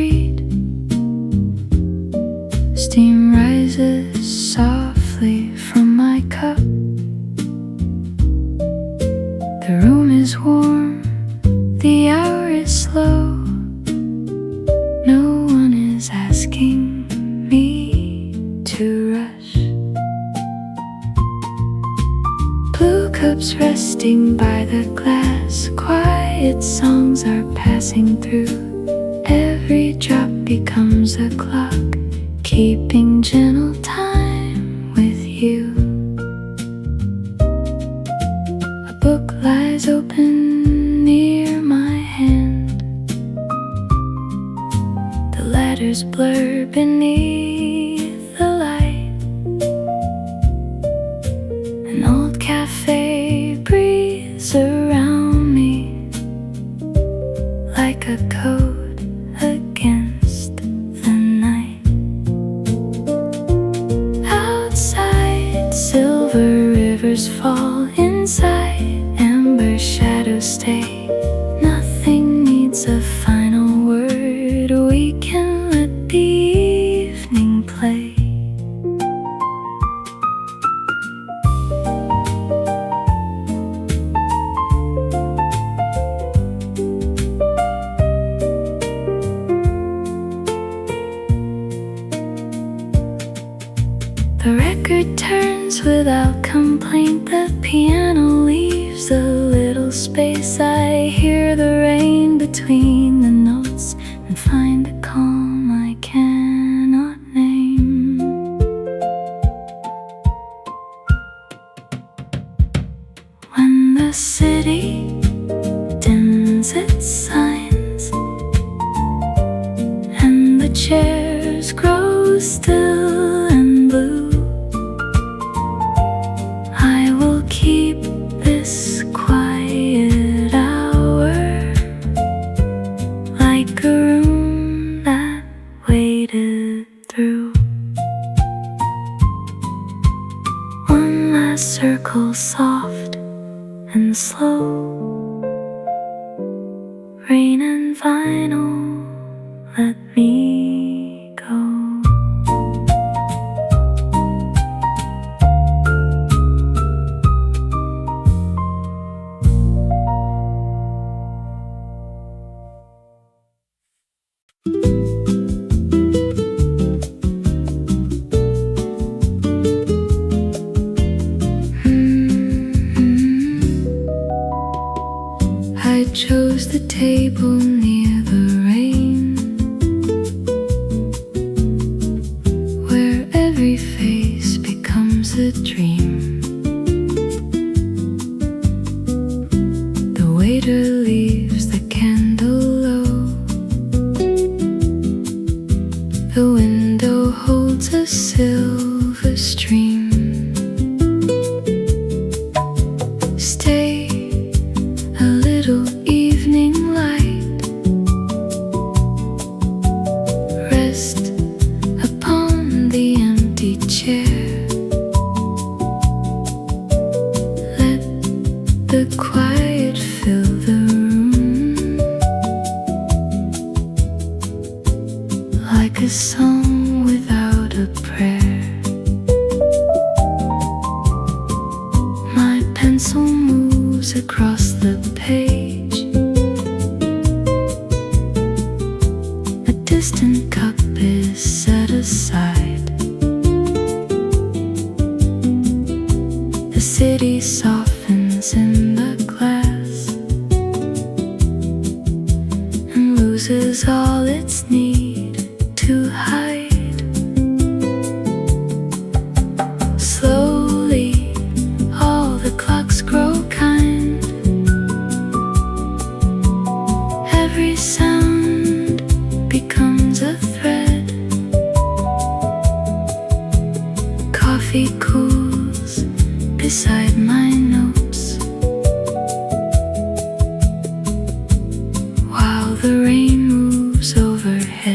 concrete. Steam rises softly from my cup. The room is warm, the hour is slow. No one is asking me to rush. Blue cups resting by the glass, quiet songs are passing through. Every drop becomes a clock, keeping gentle time with you. A book lies open near my hand. The letters blur beneath the light. An old cafe breathes around me like a code against the night. Outside, silver rivers fall. Inside, amber shadows stay. Nothing needs a final word. We can let the evening play. The record turns without complaint. The piano leaves a little space. I hear the rain between the notes and find a calm I cannot name. When the city dims its signs and the chairs grow still and blue, I will keep this quiet hour like a room that waited through. One last circle, soft and slow. Rain and vinyl, let me go. I chose the table near the rain, where every face becomes a dream. The waiter leaves the candle low. The window holds a silver stream. Stay a little evening light, rest upon the empty chair. Let the quiet fill the room like a song without a prayer. My pencil moves across the page. A distant cup is set aside. The city softens in the glass and loses all its need to hide. Slowly, all the clocks grow kind. Every sound becomes a thread. Coffee cools beside my notes, while the rain moves overhead.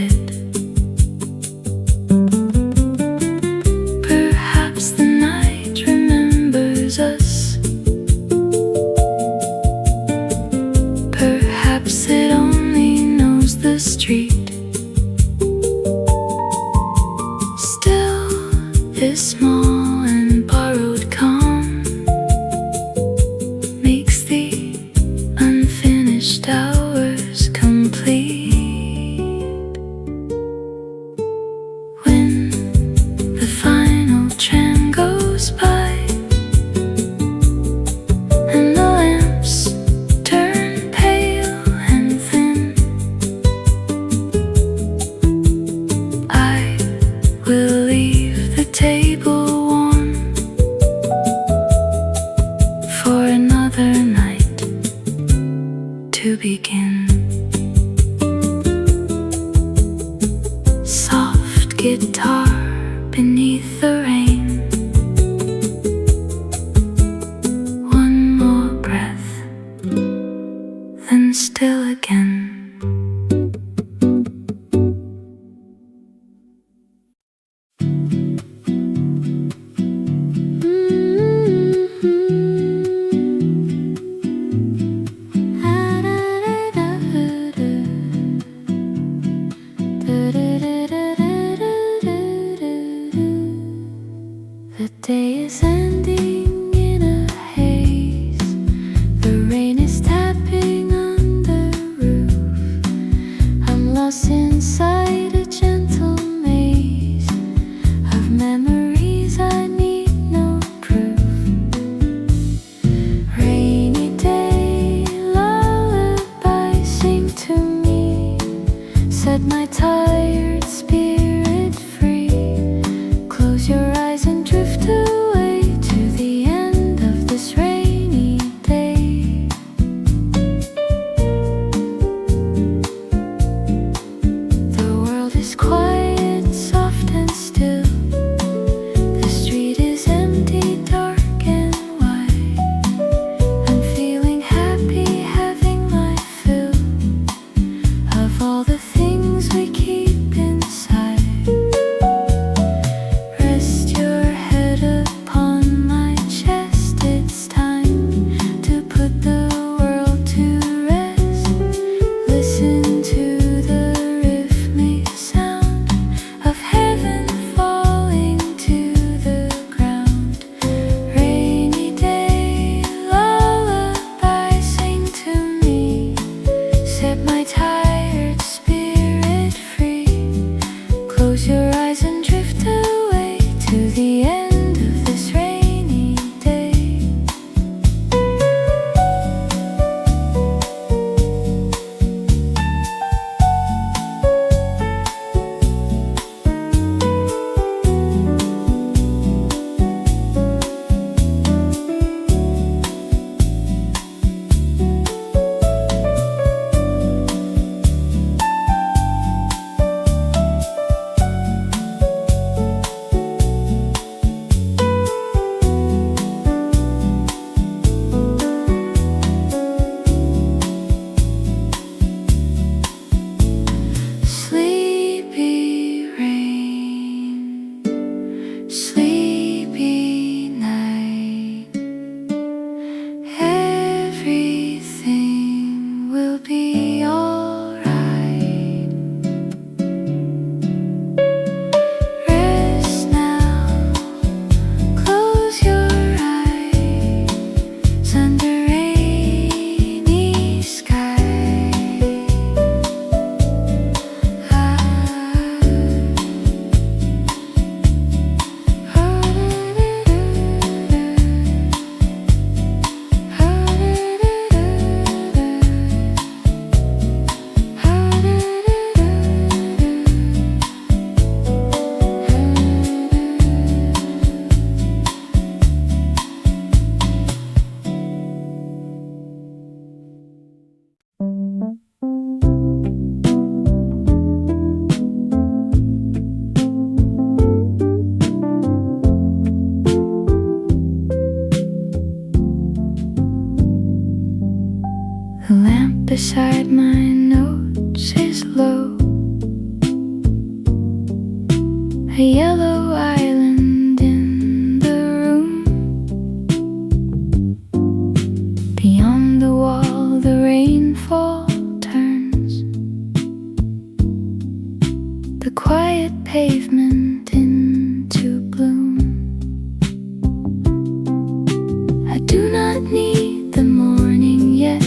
guitar beneath the rain. One more breath, then still again. The day is ending in a haze. The rain is tapping on the roof. I'm lost inside a gentle maze of memories. I need no proof. Rainy day lullaby, sing to me. Set my tired spirit free. Close your eyes and drift away to the end of this rainy day. The world is quiet, soft and still. The street is empty, dark and wide. I'm feeling happy, having my fill of all the things we keep inside. Rest your head upon my chest. It's time to put the world to rest. Listen to the rhythmic sound of heaven falling to the ground. Rainy day lullaby, sing to me. Set my tired spirit free. Close your eyes and drift away to the end of this rainy day. Sleepy rain, sleepy night. Everything will be alright. Rest now, close your eyes under rainy sky. The lamp beside my notes is low. A yellow island in the room. Beyond the wall, the rainfall turns. The quiet pavement into bloom. I do not need the morning yet.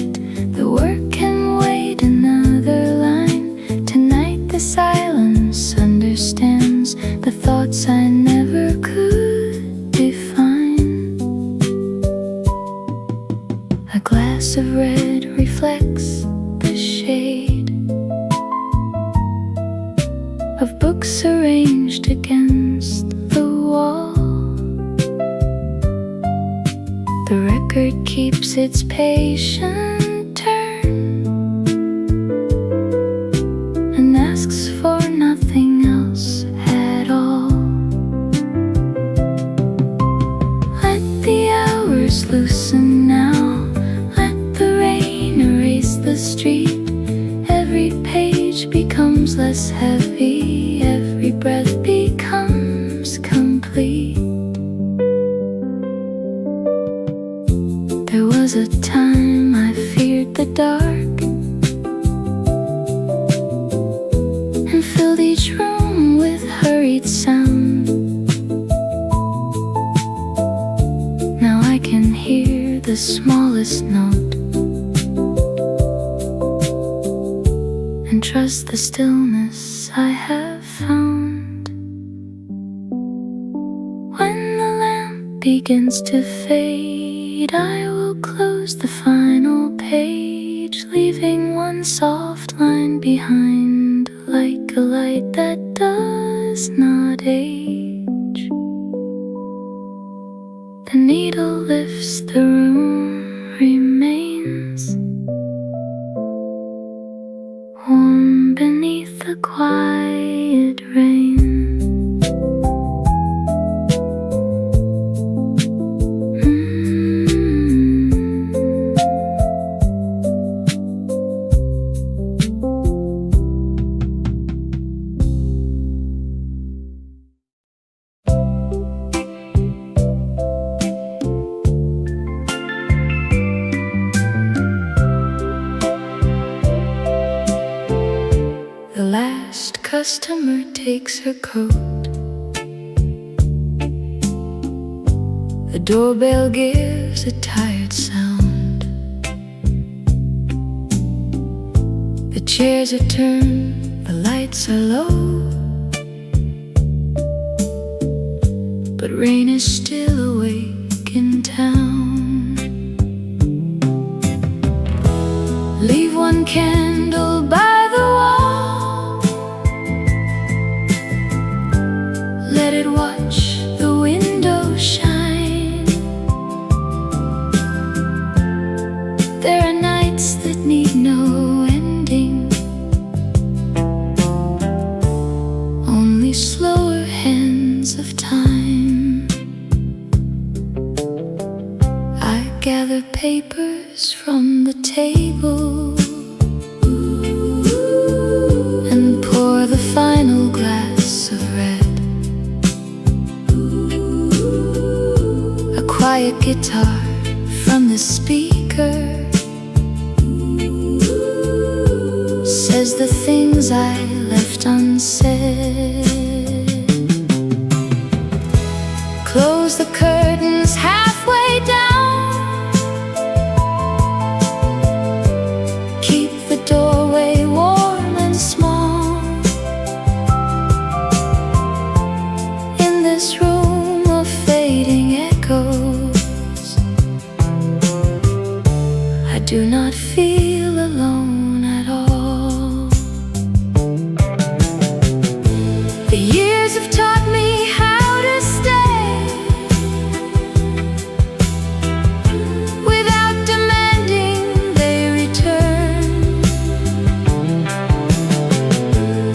The work can wait another line. Tonight the silence understands the thoughts I never could define. A glass of red reflects the shade of books arranged against the wall. The record keeps its patient turn and asks for nothing else at less heavy, every breath becomes complete. There was a time I feared the dark and filled each room with hurried sound. Now I can hear the smallest note and trust the stillness I have found. When the lamp begins to fade, I will close the final page, leaving one soft line behind, like a light that does not age. The needle lifts, the room remains warm beneath the quiet rain. The last customer takes her coat. The doorbell gives a tired sound. The chairs are turned, the lights are low, but rain is still awake in town. Leave one candle by the wall, let it watch the window shine. There are nights that need no ending, only slower hands of time. I gather papers from the table and pour the final glass of red. A quiet guitar from the speaker says the things I left unsaid. Close the curtains halfway down, keep the doorway warm and small. In this room of fading echoes, I do not feel alone at all. The years have taught me how to stay without demanding they return.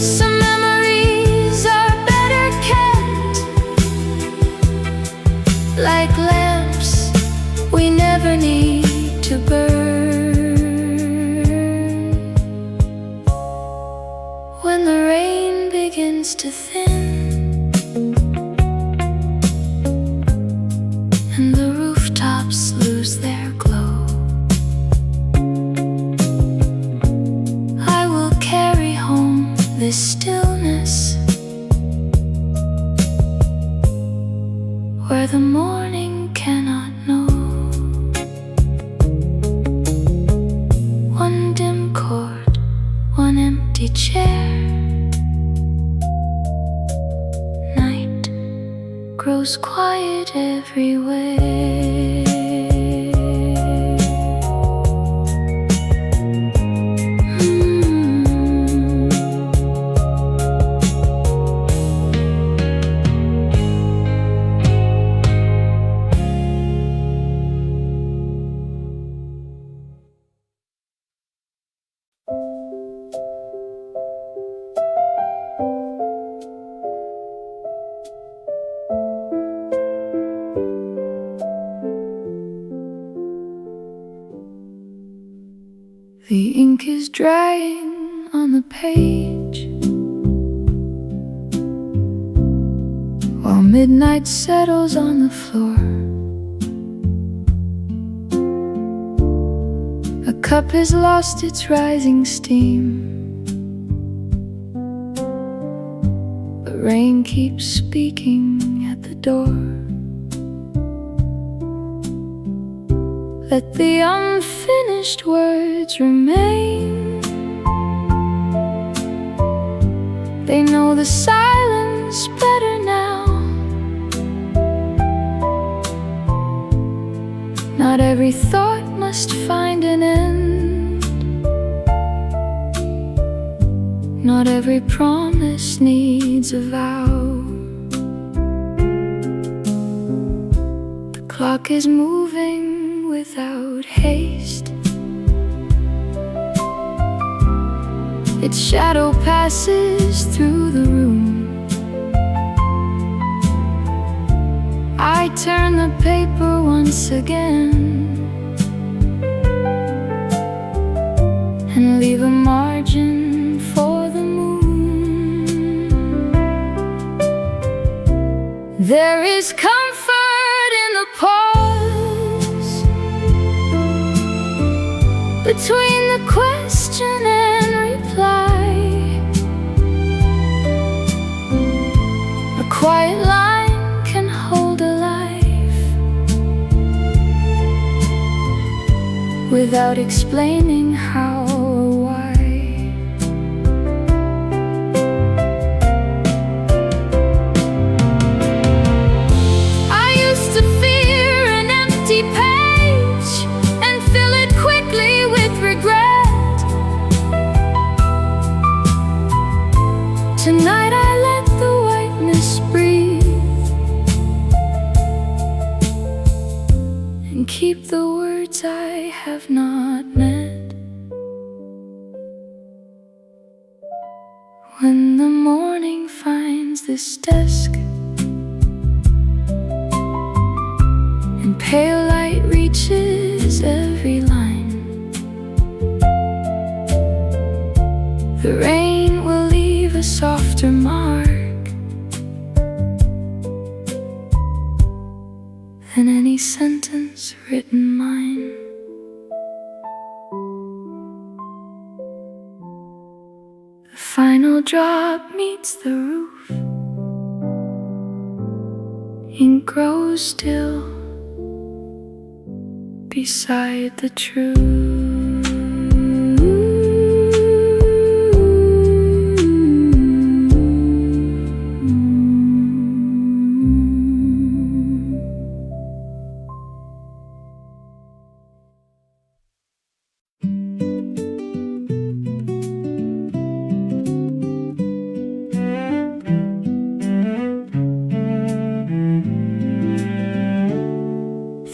Some memories are better kept like lamps we never need to burn. When the rain begins to thin and the rooftops lose their glow, I will carry home this stillness where the morning cannot know. One dim chord, one empty chair. Night grows quiet everywhere. The ink is drying on the page. midnight settles on the floor. A cup has lost its rising steam, but rain keeps speaking at the door. Let the unfinished words remain. They know the silence better now. Not every thought must find an end. Not every promise needs a vow. The clock is moving without haste. Its shadow passes through the room. I turn the paper once again and leave a margin for the moon. There is comfort in the pause between the question and reply. A quiet line can hold a life without explaining how or why. I used to fear an empty page and fill it quickly with regret. Tonight I let the whiteness breathe and keep the words I have not met. When the morning finds this desk and pale light reaches every line, the rain will leave a softer mark than any sentence written mine. The final drop meets the roof. Ink grows still beside the truth.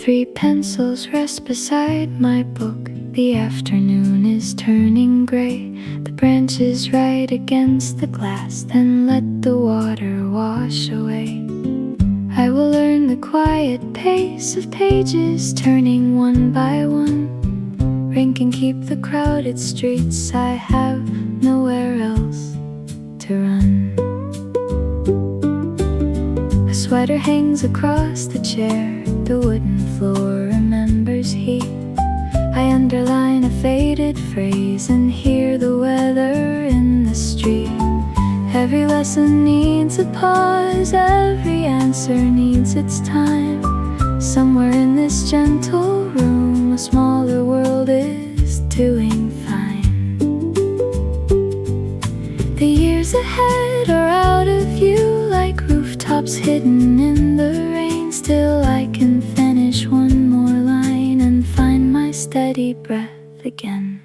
Three pencils rest beside my book. The afternoon is turning gray. The branches right against the glass, then let the water wash away. I will learn the quiet pace of pages, turning one by one. Rain can keep the crowded streets. I have nowhere else to run. A sweater hangs across the chair. The wooden floor remembers heat. I underline a faded phrase and hear the weather in the street. Every lesson needs a pause, every answer needs its time. Somewhere in this gentle room, a smaller world is doing fine. The years ahead are out of view, like rooftops hidden in the rain. Still I can finish one more line and find my steady breath again.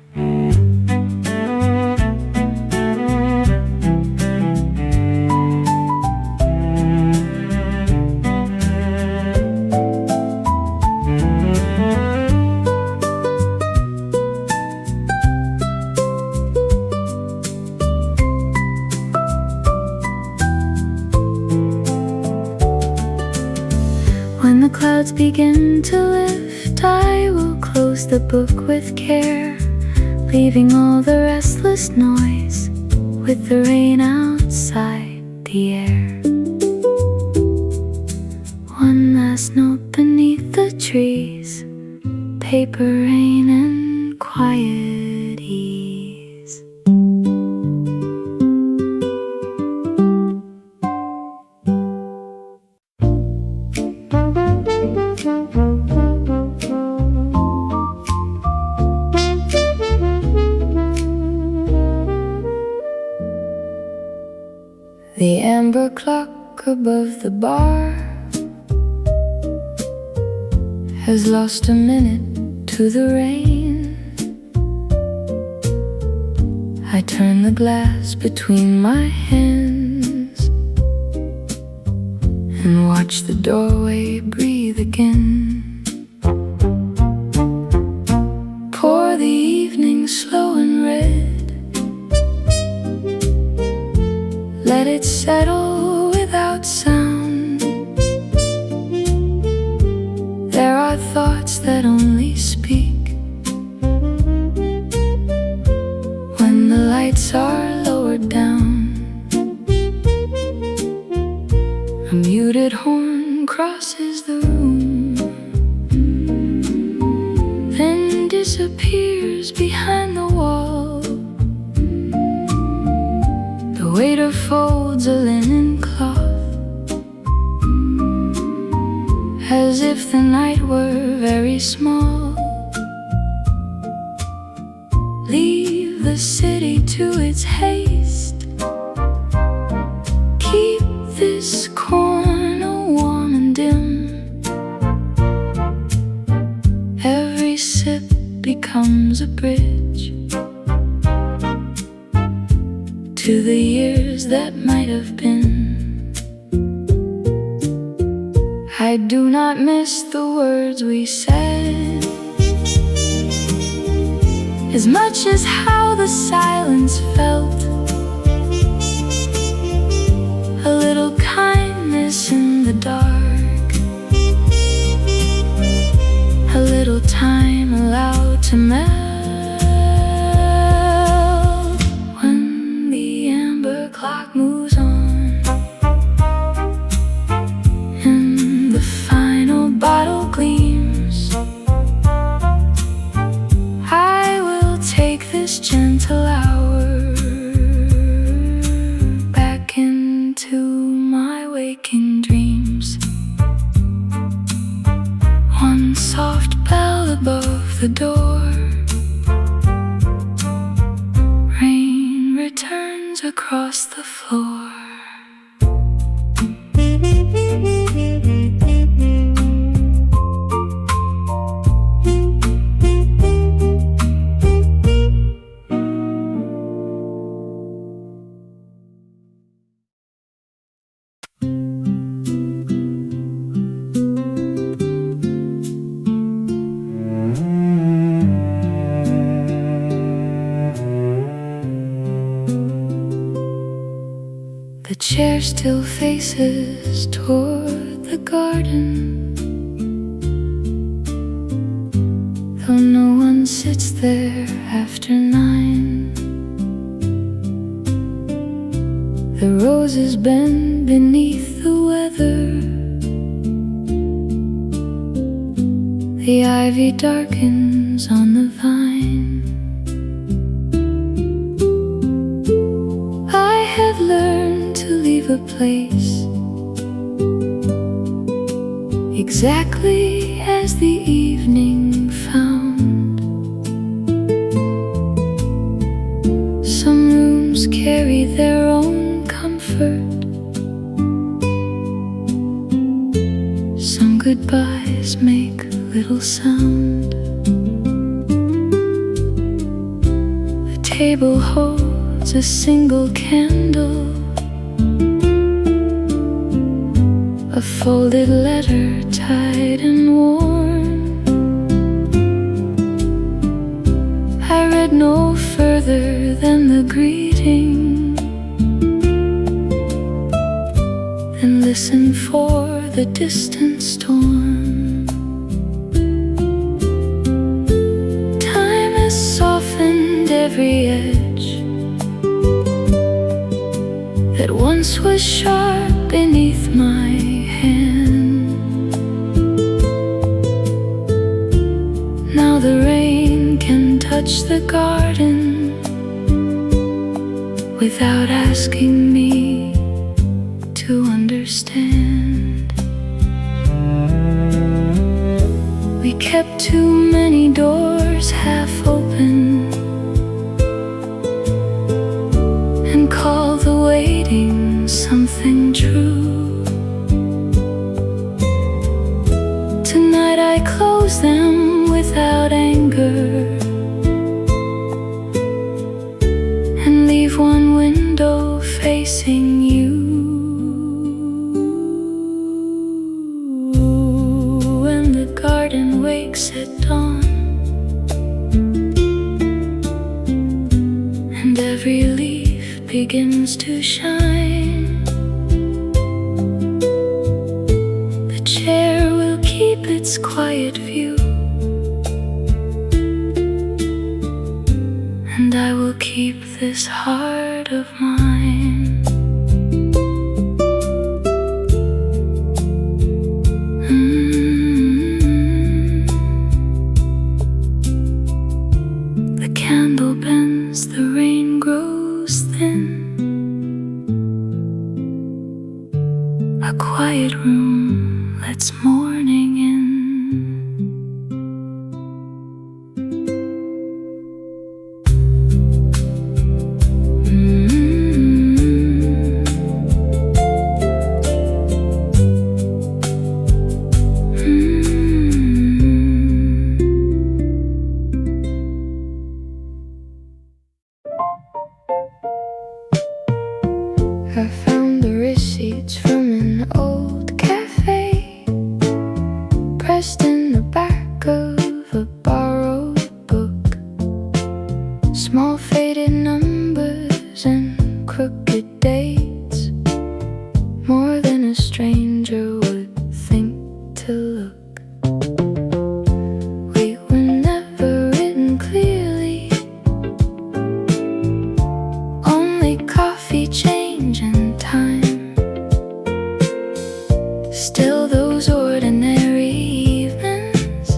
When the clouds begin to lift, I will close the book with care, leaving all the restless noise with the rain outside the air. trees, paper rain and quiet ease. The amber clock above the bar has lost a minute to the rain. I turn the glass between my hands and watch the doorway breathe again. Pour the evening slow and red, let it settle without sound. There are thoughts that only speak when the lights are lowered down. A muted horn crosses the room, then disappears behind the wall. The waiter folds a linen cloth as if the night were very small. Leave the city to its haste, keep this corner warm and dim. Every sip becomes a bridge to the years that might have been. I do not miss the words we said as much as how the silence felt. A little kindness in the dark, a little time allowed to melt. When the amber clock moves on and the final bottle gleams, I will take this gentle hour back into my waking dreams. One soft bell above the door, rain returns across the floor. The chair still faces toward the garden, though no one sits there after 9. The roses bend beneath the weather, the ivy darkens on the vine. I have learned to leave a place exactly as the evening found. Some rooms carry their own comfort, some goodbyes make little sound. The table holds a single candle, a folded letter tied and worn. I read no further than the greeting, and listened for the distant storm. Time has softened every edge that once was sharp beneath my hand. the rain can touch the garden without asking me to understand. We kept too many doors half open and called the waiting something true. Tonight I close them without anger and leave one window facing you. When the garden wakes at dawn and every leaf begins to shine, the chair will keep its quiet view, and I will keep this heart of mine. The candle bends, the rain grows thin. A quiet room lets morning in. I found the receipts from an old cafe, pressed in the back of a borrowed book. Small faded numbers and crooked dates, more than a stranger would think to look. We were never written clearly, only coffee change and time. Still those ordinary evenings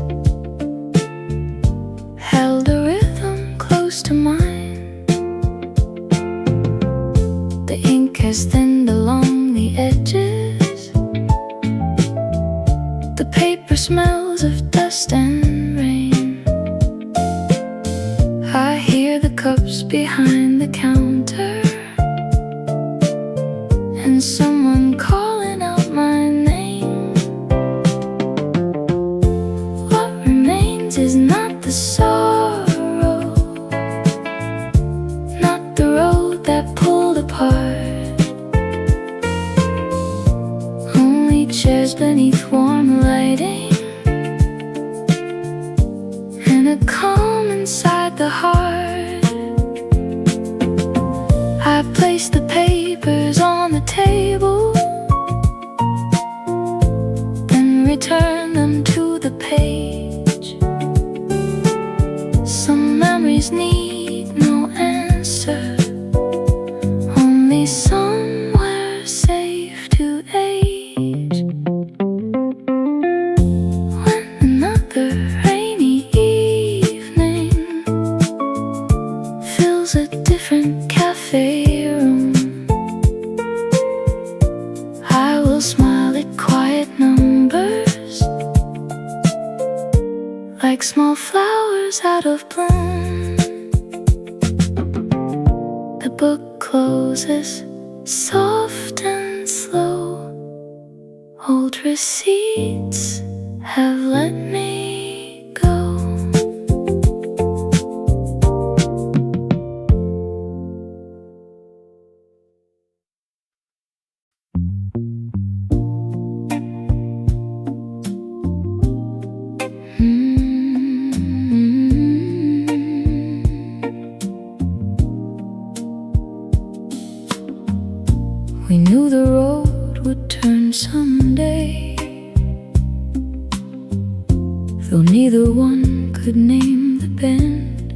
held a rhythm close to mine. The ink has thinned along the edges, the paper smells of dust and rain. I hear the cups behind the counter and someone calling out my name. What remains is not the sorrow, not the road that pulled apart, only chairs beneath warm lighting and a calm inside the heart. I place the papers on the table, then return them to the page. Some memories need no answer, only somewhere safe to age. When another rainy evening fills a different cafe room, I will smile at quiet numbers, like small flowers out of bloom. The book closes, soft and slow. Old receipts have let me go. We knew the road would turn someday, though neither one could name the bend.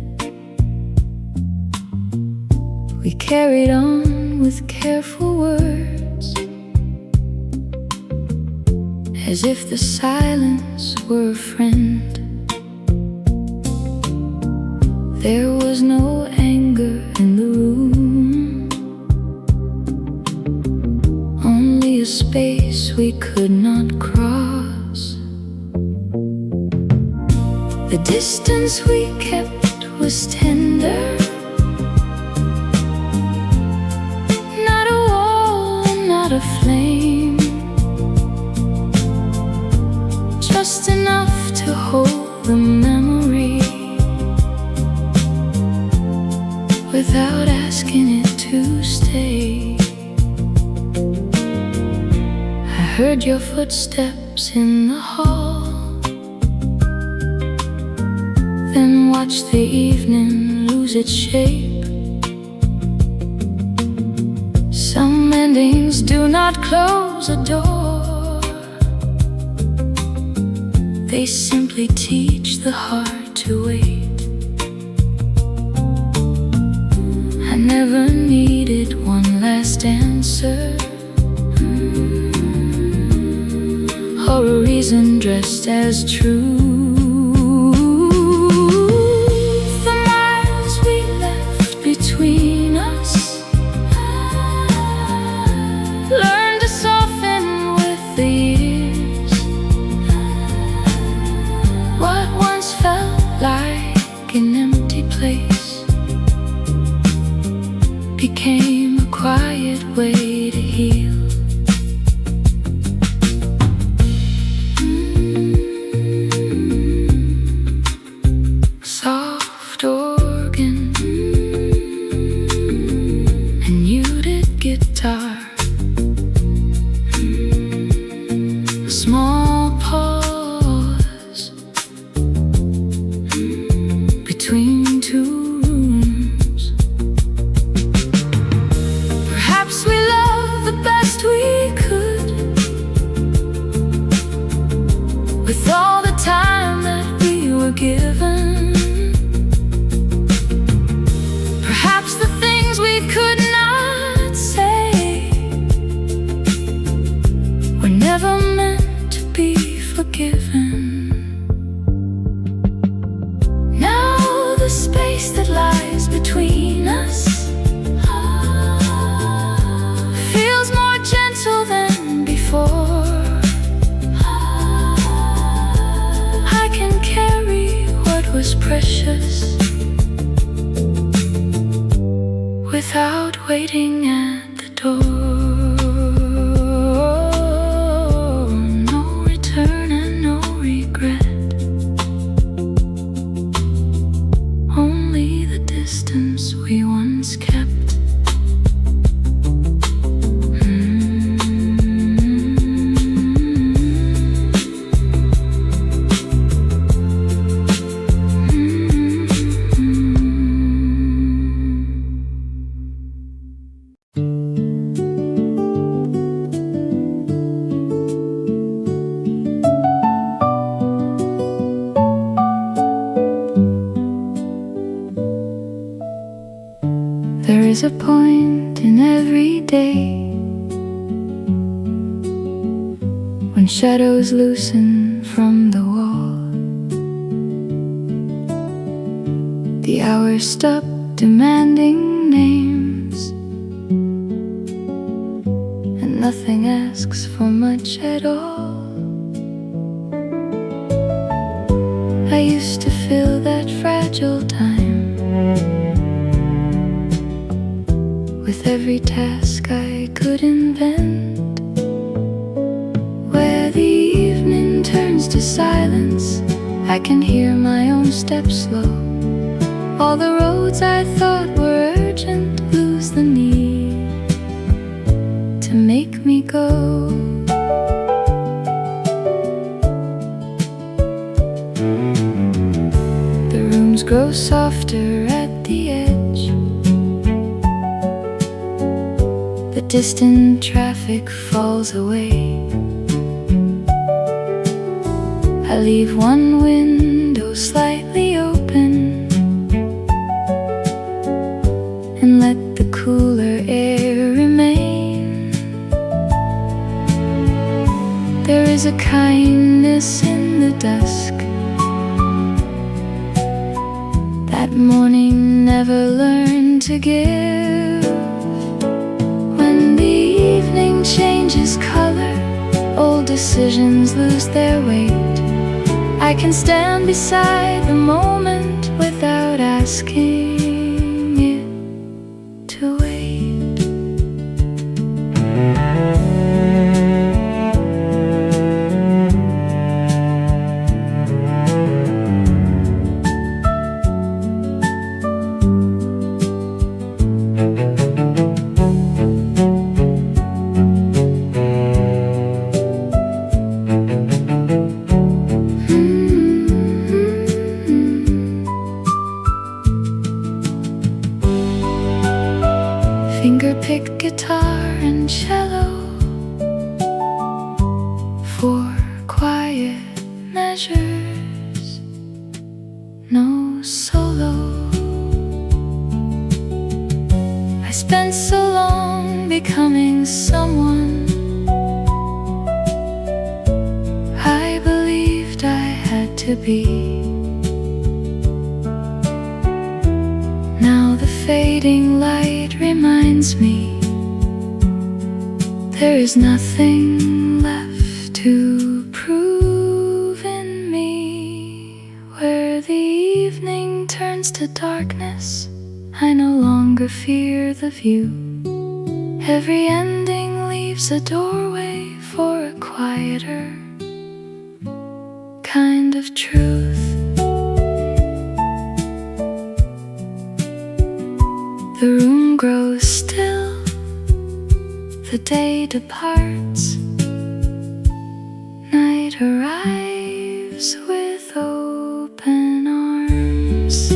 We carried on with careful words, as if the silence were a friend. There was no anger in the room, only a space we could not cross. The distance we kept was tender, not a wall, not a flame, just enough to hold the memory without asking it to stay. I heard your footsteps in the hall, then watched the evening lose its shape. Some endings do not close a door, they simply teach the heart to wait. I never needed one last answer, or a reason dressed as truth. The miles we left between us learned to soften with the years. What once felt like an empty place became a quiet way to heal. Soft organ and muted guitar, a small pause between two rooms. Perhaps we loved the best we could with all the time that we were given. Perhaps the things we could not say were never meant to be forgiven. Now the space that lies between us feels more gentle than before. I can carry what was precious without waiting at the door. No return and no regret, only the distance we once kept. There is a point in every day when shadows loosen from the wall. The hours stop demanding names, and nothing asks for much at all. I used to feel that fragile time with every task I could invent, where the evening turns to silence. I can hear my own steps slow. All the roads I thought were urgent lose the need to make me go. The rooms grow softer at the edge, the distant traffic falls away. I leave one window slightly open and let the cooler air remain. There is a kindness in the dusk that that morning never learned to give. When the evening changes color, old decisions lose their weight. I can stand beside the moment without asking it to wait. Finger-picked guitar and cello for quiet measures, no solo. I spent so long becoming someone I believed I had to be. Now the fading light reminds me there is nothing left to prove in me. Where the evening turns to darkness, I no longer fear the view. Every ending leaves a doorway for a quieter kind of truth. The room grows still, the day departs, night arrives with open arms.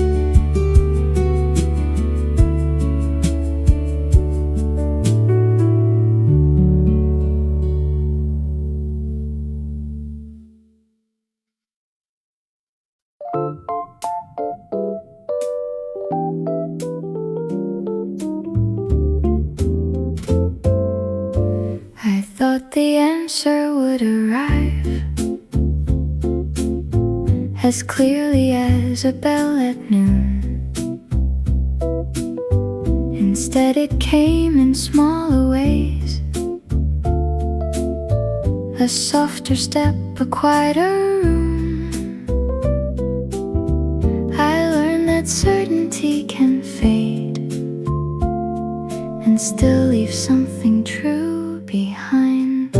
I thought the answer would arrive as clearly as a bell at noon. Instead it came in smaller ways, a softer step, a quieter room. I learned that certainty can fade and still leave something true behind.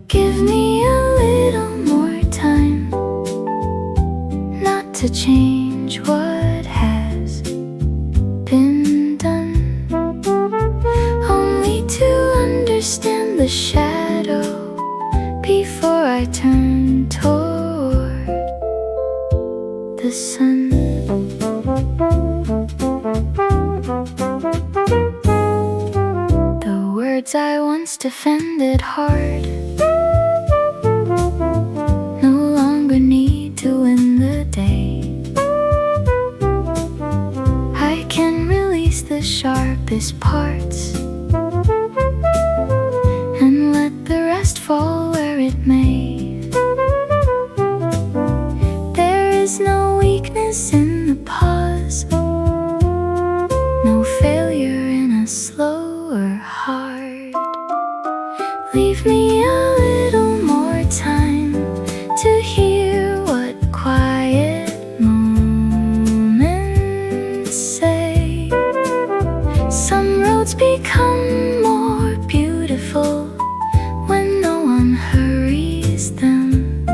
Give me a little more time, not to change what has been done, only to understand the shadow before I turn toward the sun. I once defended hard no longer need to win the day. I can release the sharpest parts and let the rest fall where it may. There is no weakness in the pause, no failure in a slower heart. Leave me a little more time to hear what quiet moments say. Some roads become more beautiful when no one hurries them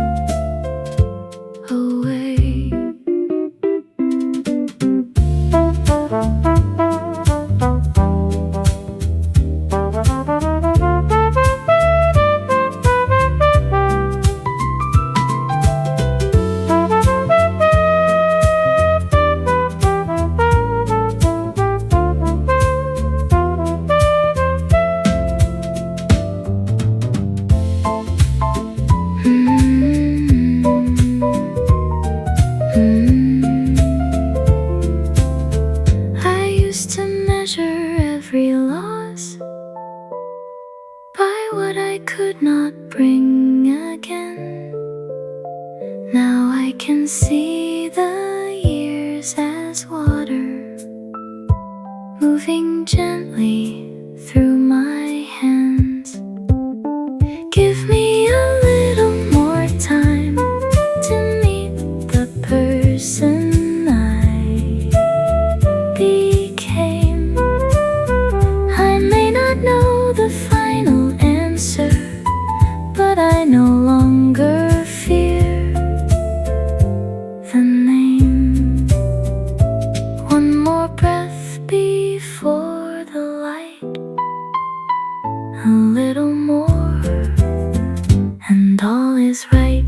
away. What I could not bring again. Now I can see the years as moving gently through my hands. Give me a little more time to meet the person I became. I may not know the final answer, but I no longer fear the name. One more breath before the light, a little more, and all is right.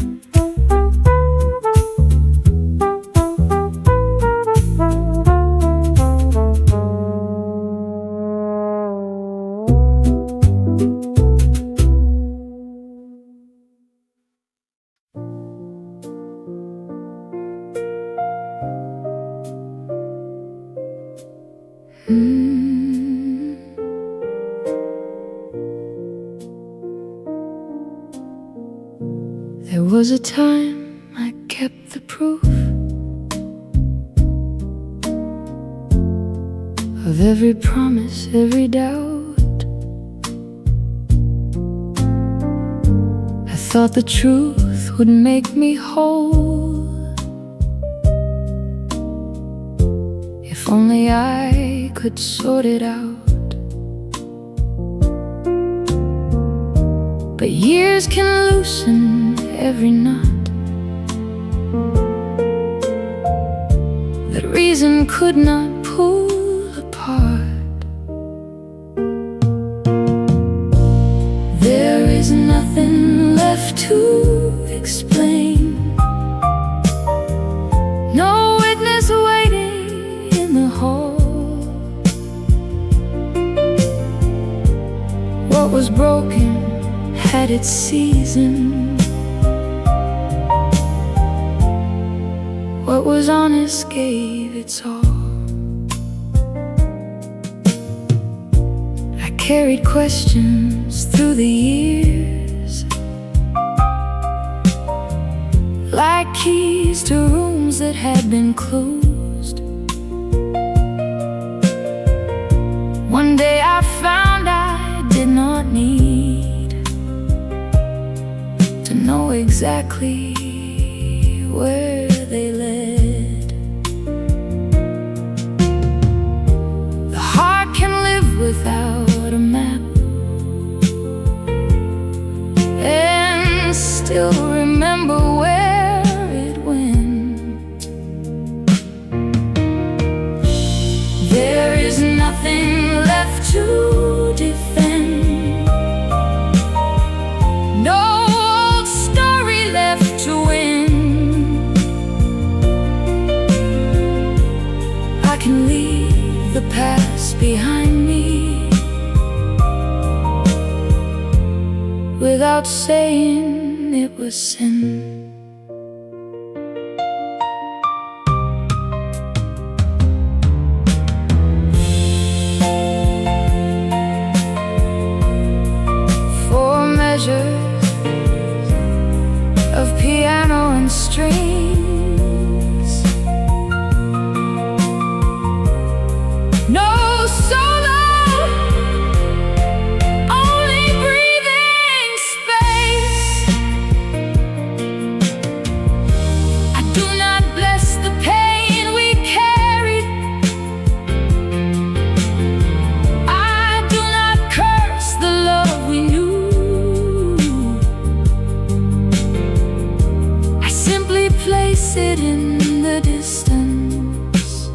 There was a time I kept the proof of every promise, every doubt. I thought the truth would make me whole, if only I could sort it out. But years can loosen every knot that reason could not pull apart. There is nothing left to explain, no witness waiting in the hall. What was broken had its season. What was honest gave its all. I carried questions through the years, like keys to rooms that had been closed. One day I found I did not need to know exactly where they led. The heart can live without a map and still remember where it went. There is nothing left to defend, no old story left to win. I can leave the past behind me without saying it was sin. Four measures of piano and strings, no solo, only breathing space. I do not bless the pain we carried, I do not curse the love we knew. I simply place it in the distance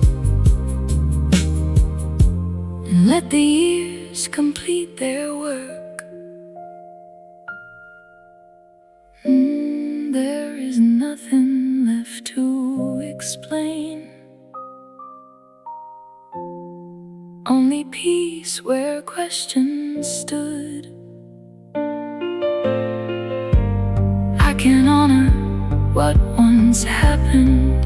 and let the years complete their work. There is nothing left to explain, only peace where questions stood. I can honor what once happened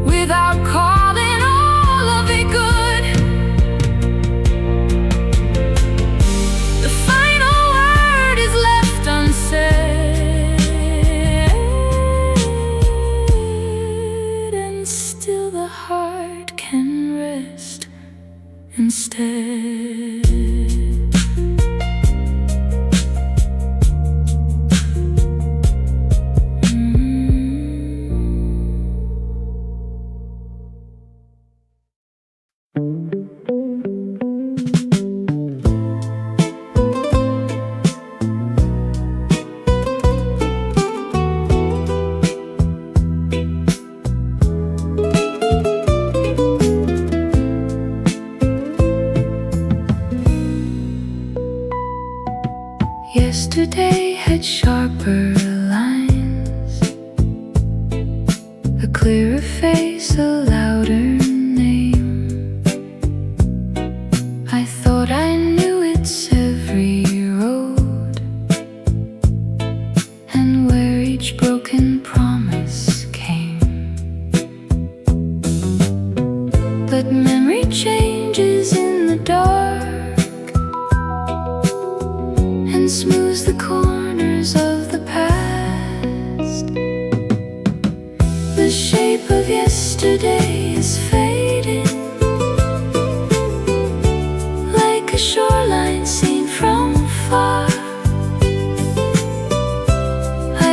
without calling all of it good. The final word is left unsaid, and still the heart Yesterday had sharper lines, a clearer face, a louder name. I thought I knew its every road, and where each broken promise came. But memory changes in the dark and smooths the corners of the past. The shape of yesterday is fading, like a shoreline seen from far.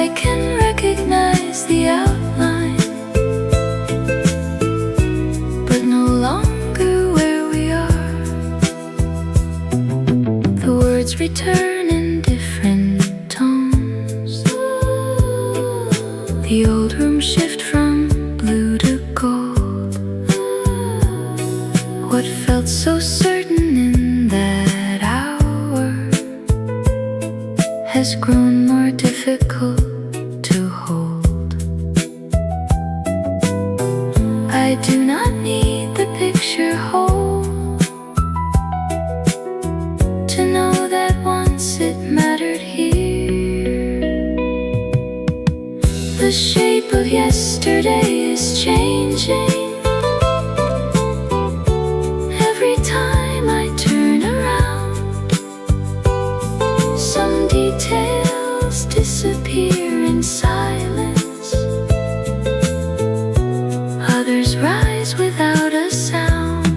I can recognize the outline, but no longer where we are. The words return in different tones. The old room shift from blue to gold. What felt so certain in that hour has grown more difficult to hold. I do not need the picture whole to know that once it mattered here. The shape of yesterday is changing. Every time I turn around, some details disappear in silence. Others rise without a sound.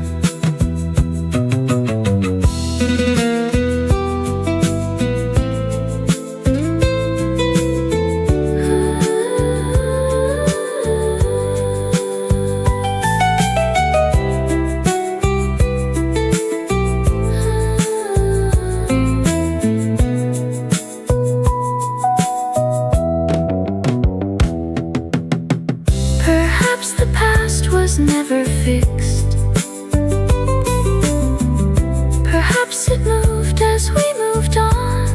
Perhaps the past was never fixed. Perhaps it moved as we moved on.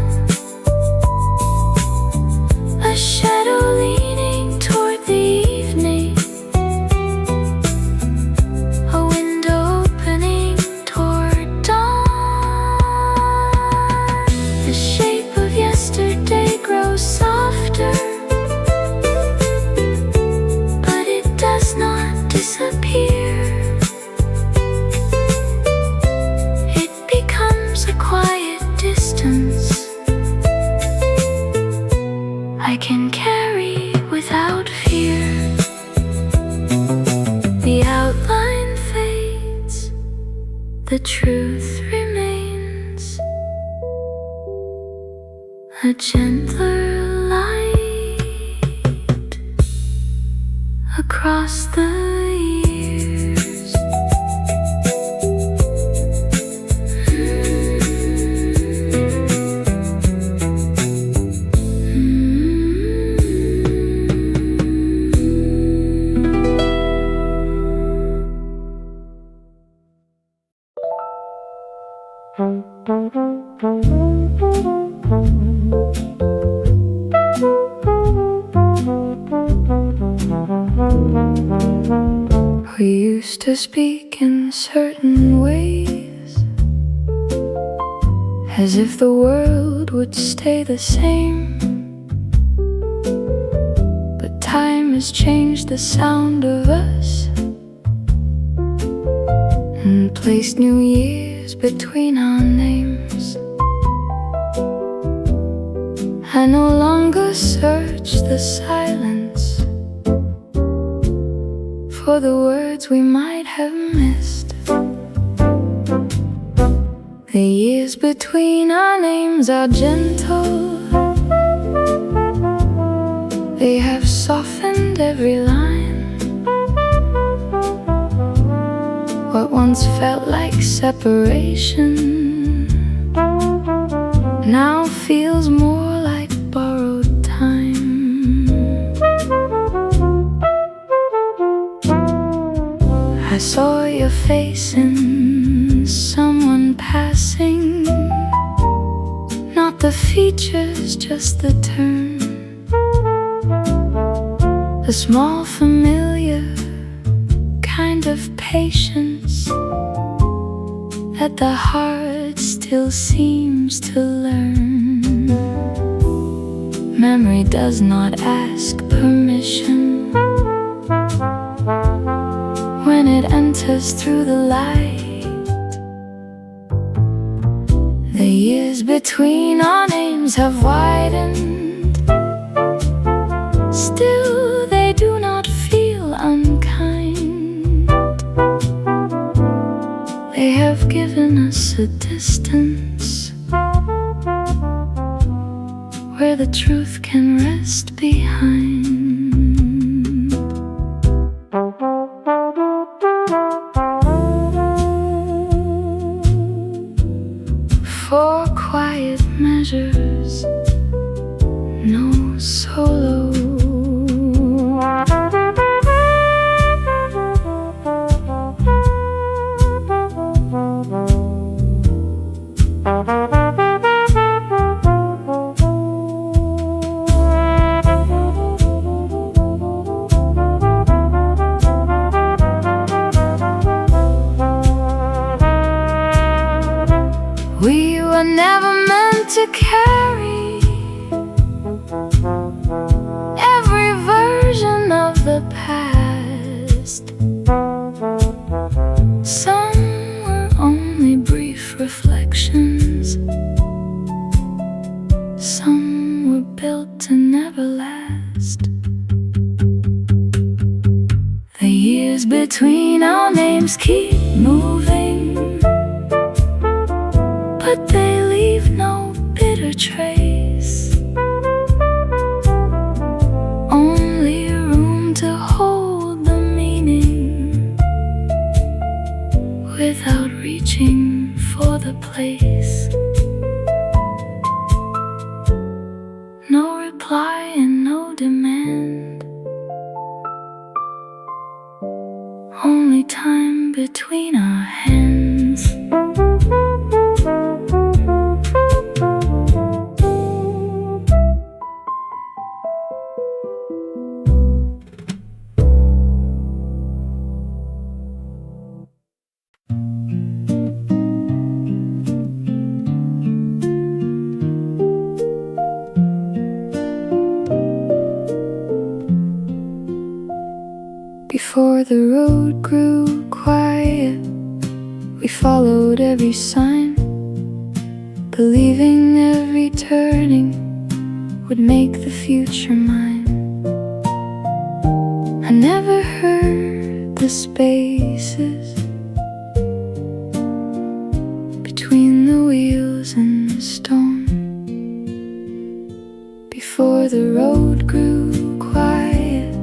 A shadow leaning toward the evening, a window opening toward dawn. The shape of yesterday grows softer, but it does not disappear. It becomes a quiet distance I can carry without fear. The outline fades, the truth remains, a gentler light across the years. We used to speak in certain ways, as if the world would stay the same. But time has changed the sound of us and placed new years between our names. I no longer search the silence for the words we might have missed. The years between our names are gentle. They have softened every line. What once felt like separation now feels more like borrowed time. I saw your face in someone passing, not the features, just the turn. A small familiar kind of patience that the heart still seems to learn. Memory does not ask permission when it enters through the light. The years between our names have widened. Still they do not feel unkind. They have given us a distance where the truth can rest behind. For quiet measures, no solo. We were never meant to carry every version of the past. Some were only brief reflections. Some were built to never last. The years between our names keep moving, but they leave no bitter trace. Only room to hold the meaning without reaching for the place. No reply and no demand, only time between our hands. Before the road grew quiet, we followed every sign, believing every turning would make the future mine. I never heard the spaces between the wheels and the stone. Before the road grew quiet,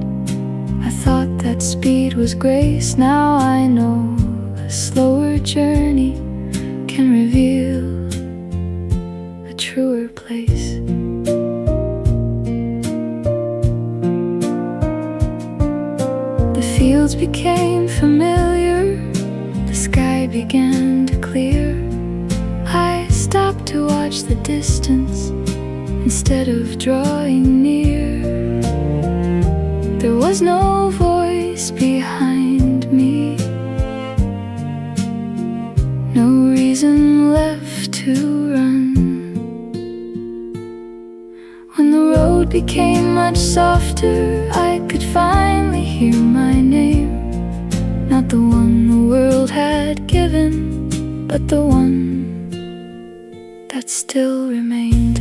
I thought that speed was grace. Now I know a slower journey can reveal a truer place. The fields became familiar, the sky began to clear. I stopped to watch the distance instead of drawing near. There was no voice behind me, no reason left to run. When the road became much softer, I could finally hear my name. Not the one the world had given, but the one that still remained.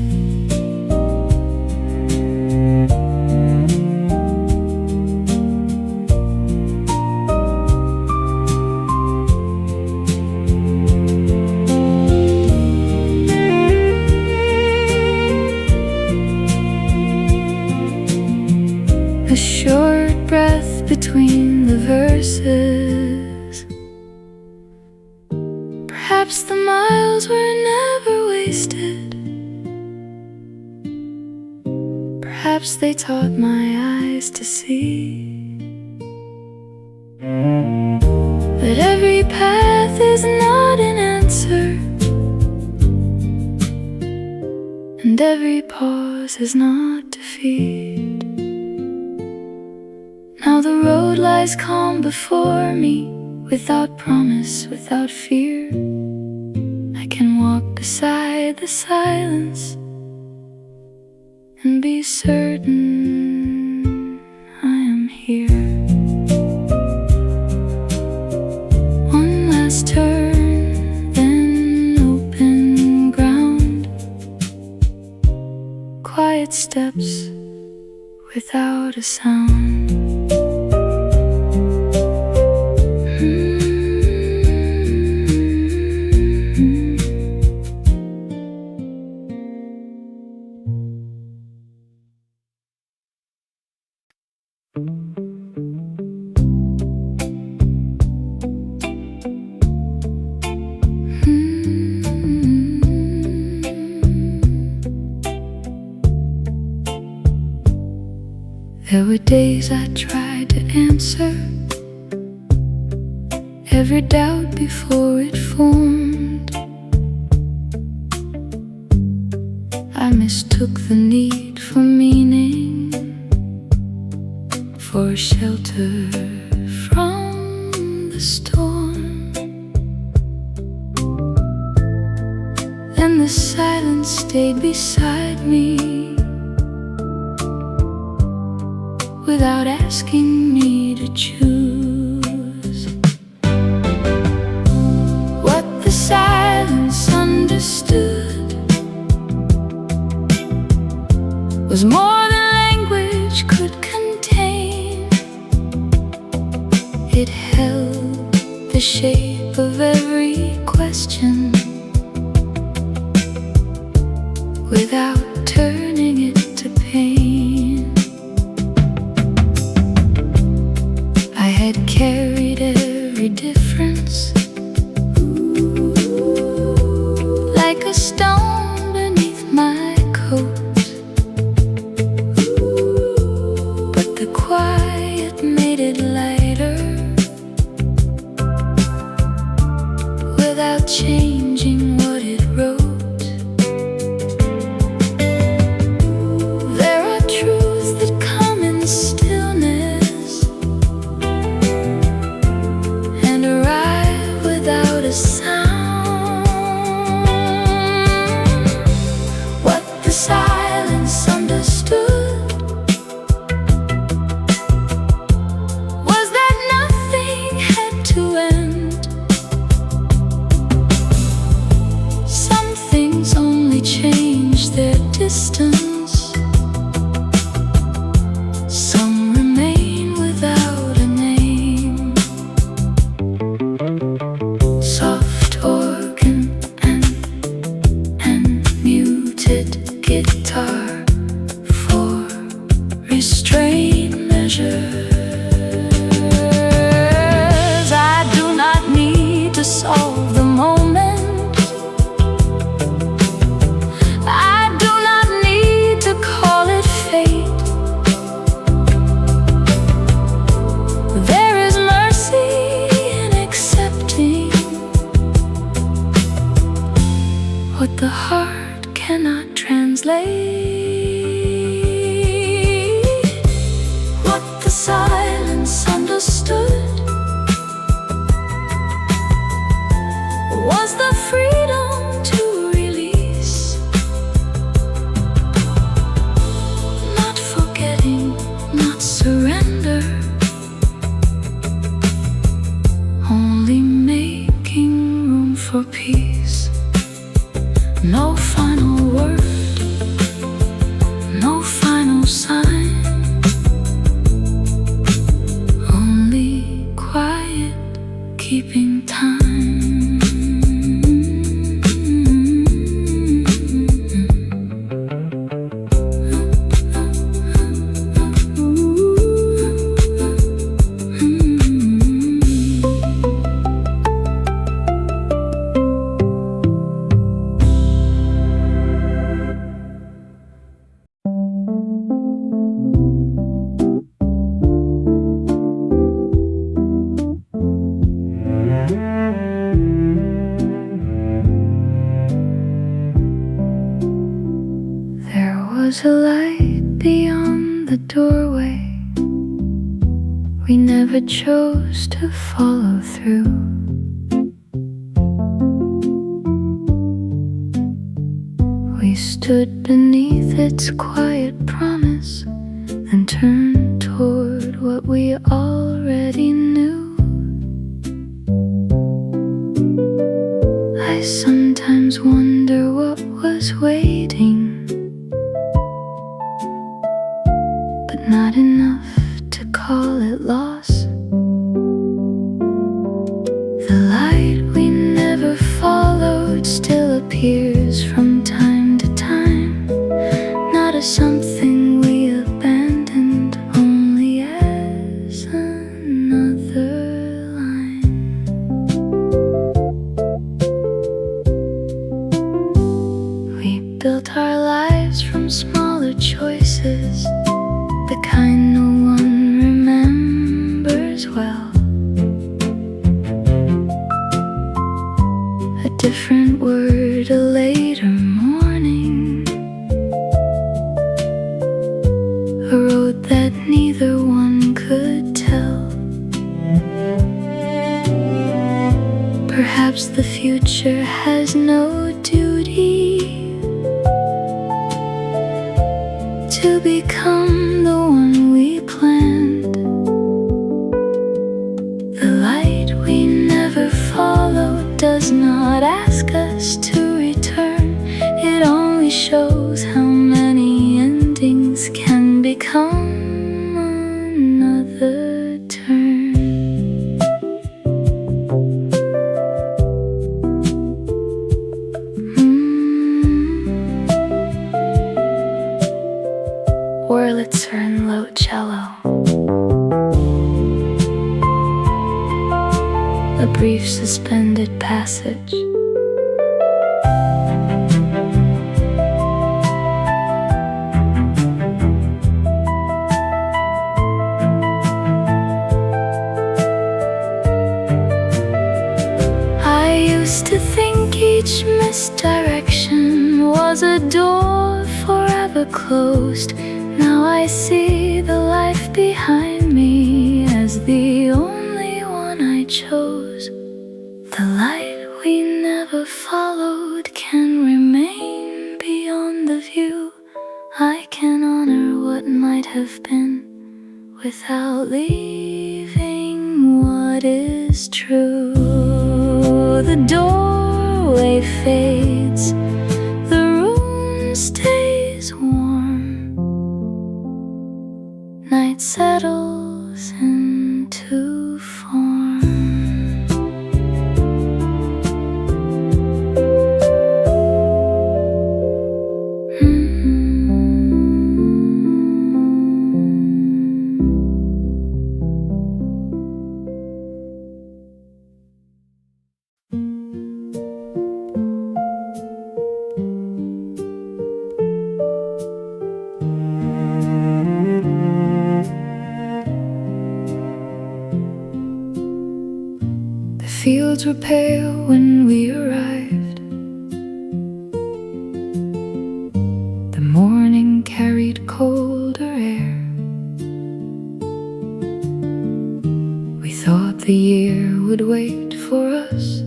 Perhaps they taught my eyes to see that every path is not an answer, and every pause is not defeat. Now the road lies calm before me, without promise, without fear. I can walk beside the silence and be certain I am here. One last turn, then open ground. Quiet steps without a sound. There were days I tried to answer every doubt before it formed. I mistook the need for meaning for shelter from the storm. Then the silence stayed beside me without asking me to choose. What the silence understood was more than language could contain. It held the shape of every question without turning it to pain. I had carried every difference like a stone beneath my coat, but the quiet made it lighter without changing what it wrote. There are truths that come in stillness and arrive without a sound. What the silence understood was that nothing had to end. Some things only change their distance. Some remain without a name. Soft organ and muted guitar for restrained measures. I do not need to solve the moment. I do not need to call it fate. There is mercy in accepting what the heart cannot translate. What the silence understood was the freedom to release, not forgetting, not surrender, only making room for peace. No final word, no final sign, only quiet keeping time. was a light beyond the doorway. We never chose to follow through. We stood beneath its quiet promise and turned toward what we already knew. I sometimes wonder what was waiting, but not enough to call it loss. The light we never followed still appears from time to time, not as something we abandoned, only as another line. We built our lives from smaller choices, the kind no one remembers well. A different word, a later morning, a road that neither one could tell. Perhaps the future has no duty to become the one we planned. The light we never followed does not ask us to return. It only shows how many endings can become another turn. Wurlitzer and low cello, a brief suspended passage. I used to think each misdirection was a door forever closed. Now I see the life behind me as the only one I chose. The light we never followed can remain beyond the view. I can honor what might have been without leaving what is true. The doorway fades, the room stays warm, night settles into form. The fields were pale when we arrived. The morning carried colder air. We thought the year would wait for us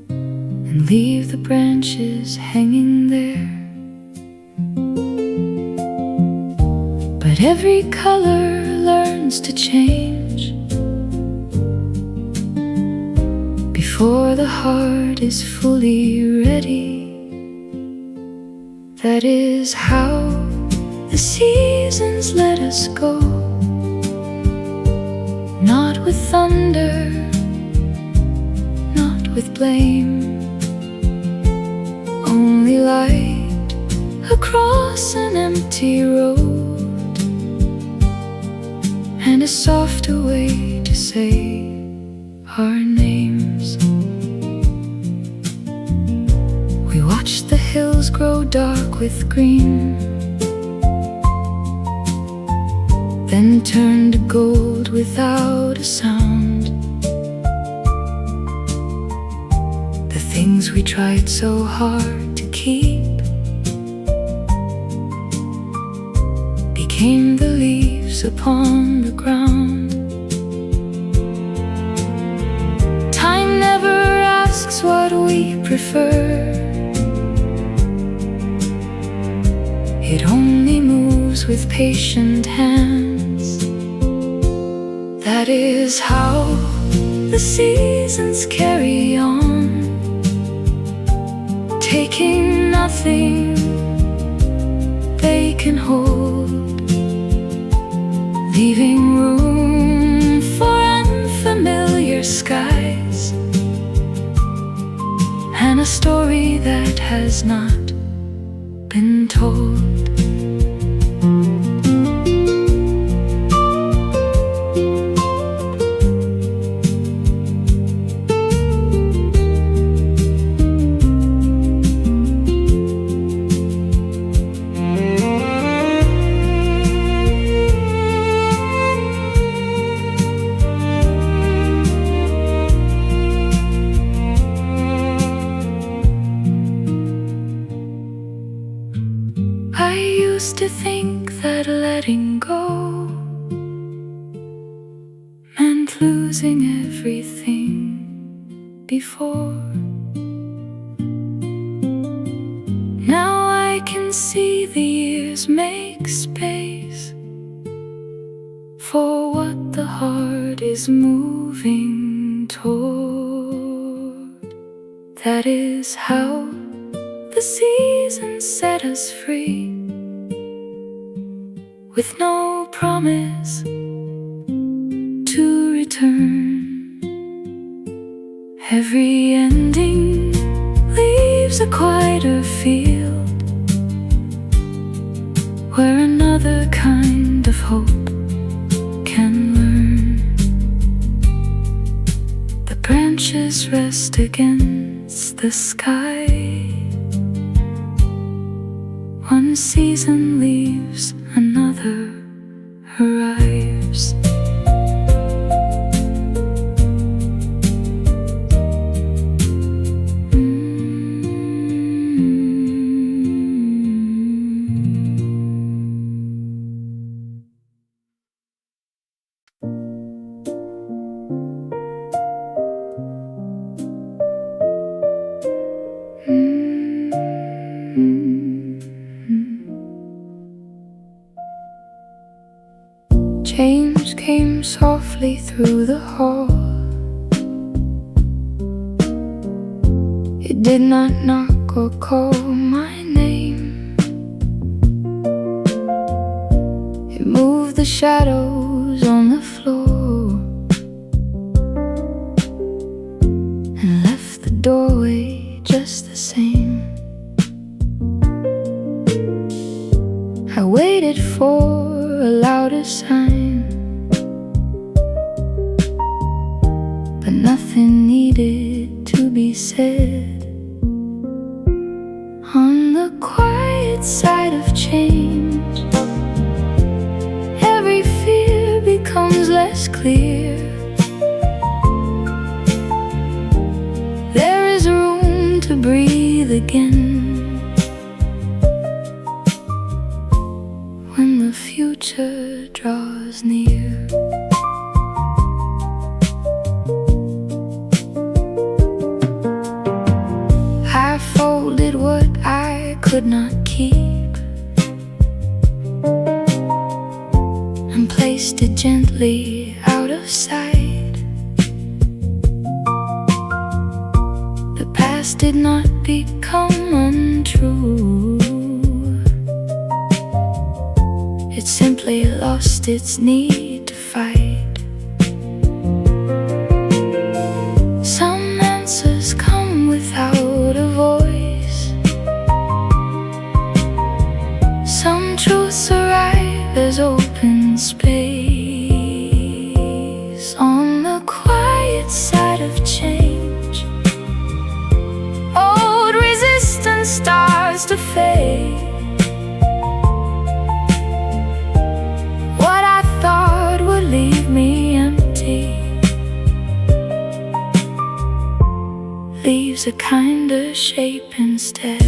and leave the branches hanging there. But every color learns to change before the heart is fully ready. That is how the seasons let us go. Not with thunder, not with blame, only light across an empty road, and a softer way to say our names. We watched the hills grow dark with green, then turn to gold without a sound. The things we tried so hard to keep became the leaves upon the ground. Time never asks what we prefer. It only moves with patient hands. That is how the seasons carry on, taking nothing they can hold, leaving room for unfamiliar skies and a story that has not been told. I used to think that letting go meant losing everything before. Now I can see the years make space for what the heart is moving toward. That is how the seasons set us free, with no promise to return. Every ending leaves a quieter field, where another kind of hope can learn. The branches rest against the sky. One season leaves, another arrives. Change came softly through the hall. It did not knock or call my name. It moved the shadows on the floor and left the doorway just the same. I waited for a louder sign, but nothing needed to be said. On the quiet side of change, every fear becomes less clear. There is room to breathe again when the future draws near. I folded what I could not keep and placed it gently out of sight. The past did not become untrue. It simply lost its need to fight. Some answers come without a voice. Some truths arrive as open space. On the quiet side of change, old resistance starts to fade. Leave me empty leaves a kinder shape instead.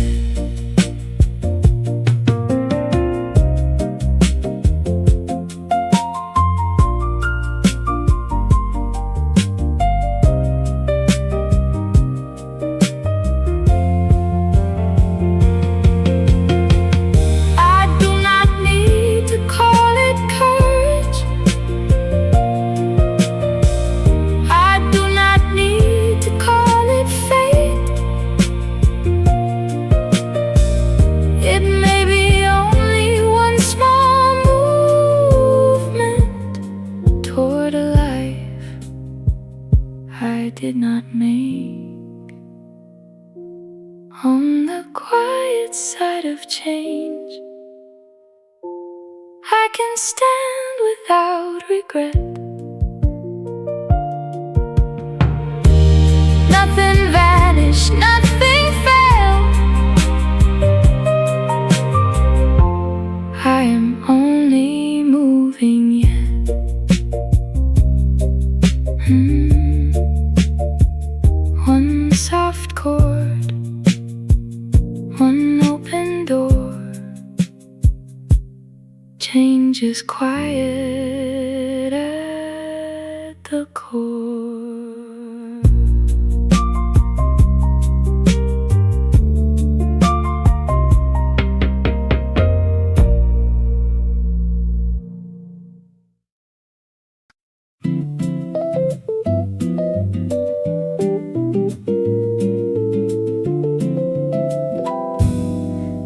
on the quiet side of change. I can stand without regret. Nothing vanished, nothing failed. I am only moving yet. One soft chord, one open door. Change is quiet at the core.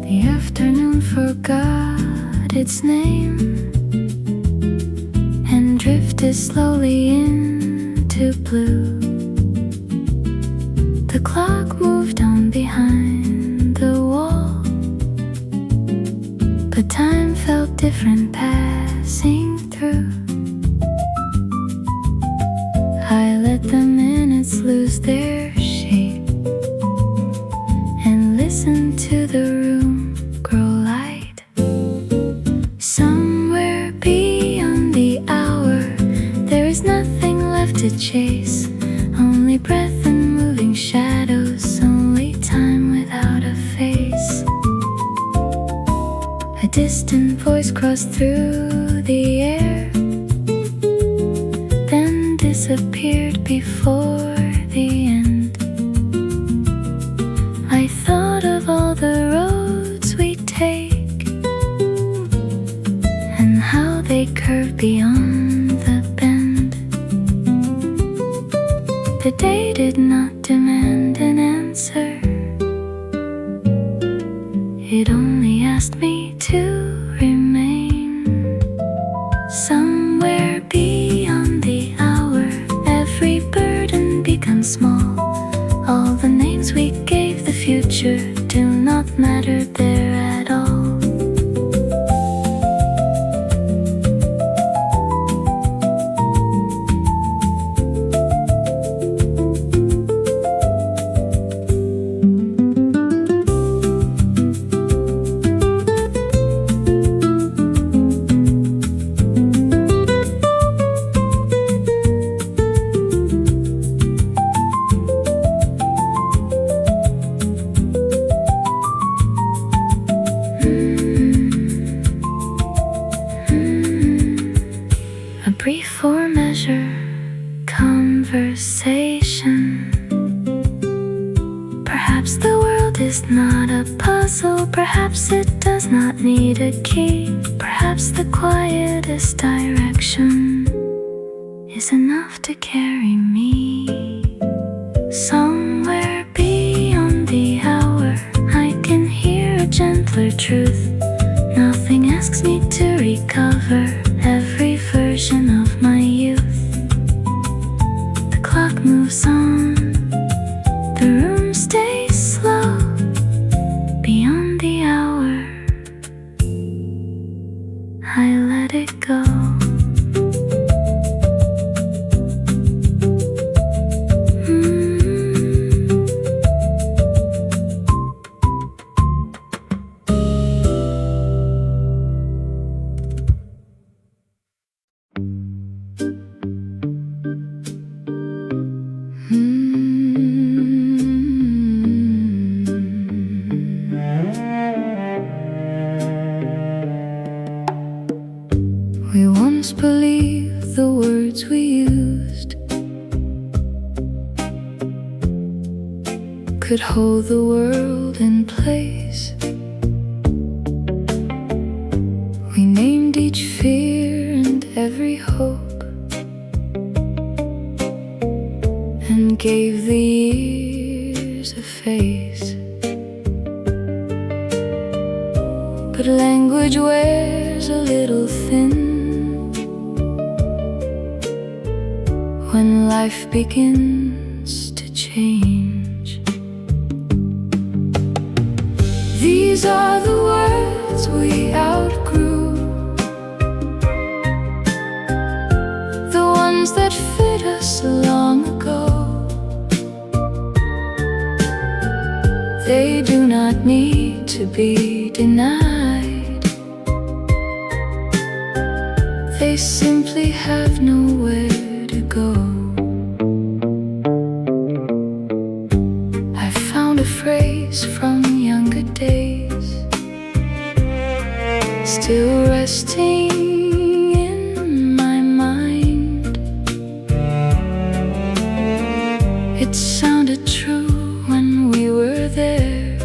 The afternoon forgot its name and drifted slowly into blue. The clock moved on behind the wall, but time felt different passing through. I let the minutes lose their shape and listened to the room grow light. Somewhere beyond the hour, there is nothing left to chase, only breath and moving shadows, only time without a face. A distant voice crossed through the air, then disappeared before the end. I thought of all the roads we take and how they curve beyond the bend. The day did not demand an answer, it only asked me to remain. Somewhere beyond the hour, every burden becomes small. All the names we gave the future do not matter there at all. A brief or measure conversation. Perhaps the world is not a puzzle, perhaps it does not need a key. Perhaps the quietest direction is enough to carry me. Somewhere beyond the hour, I can hear a gentler truth. Nothing asks me to recover every version of my youth. The clock moves on, the room stays slow. Beyond the hour, I let it go. We once believed the words we used could hold the world in place. We named each fear and every hope and gave the years a face. But language wears a little thin when life begins to change. These are the words we outgrew, the ones that fit us long ago. They do not need to be denied. They simply have nowhere to go. I found a phrase from younger days, still resting in my mind. It sounded true when we were there,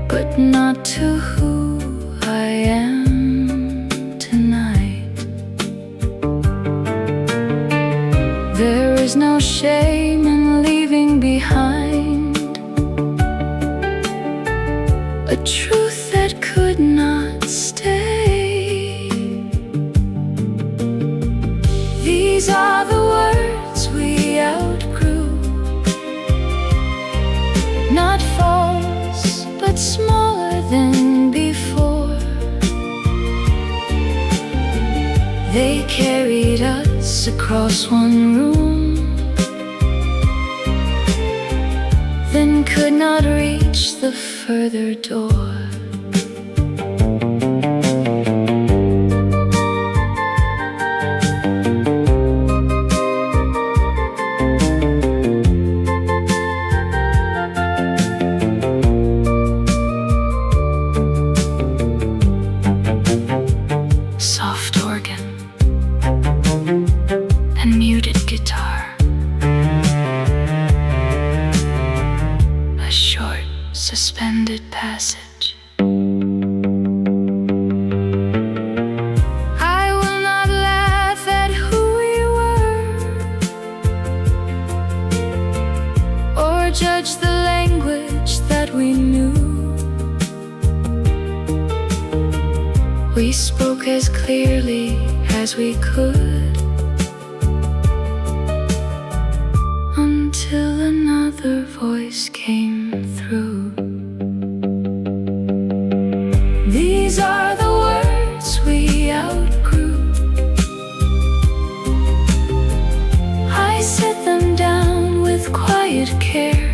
but not to who I am tonight. There is no shame in leaving behind a truth that could not stay. These are the words we outgrew, not false, but smaller than before. They carried us across one room, then could not reach the further door. Soft organ and muted guitar, a short suspended passage. I will not laugh at who we were, or judge the language that we knew. We spoke as clearly as we could, until another voice came through. These are the words we outgrew. I set them down with quiet care.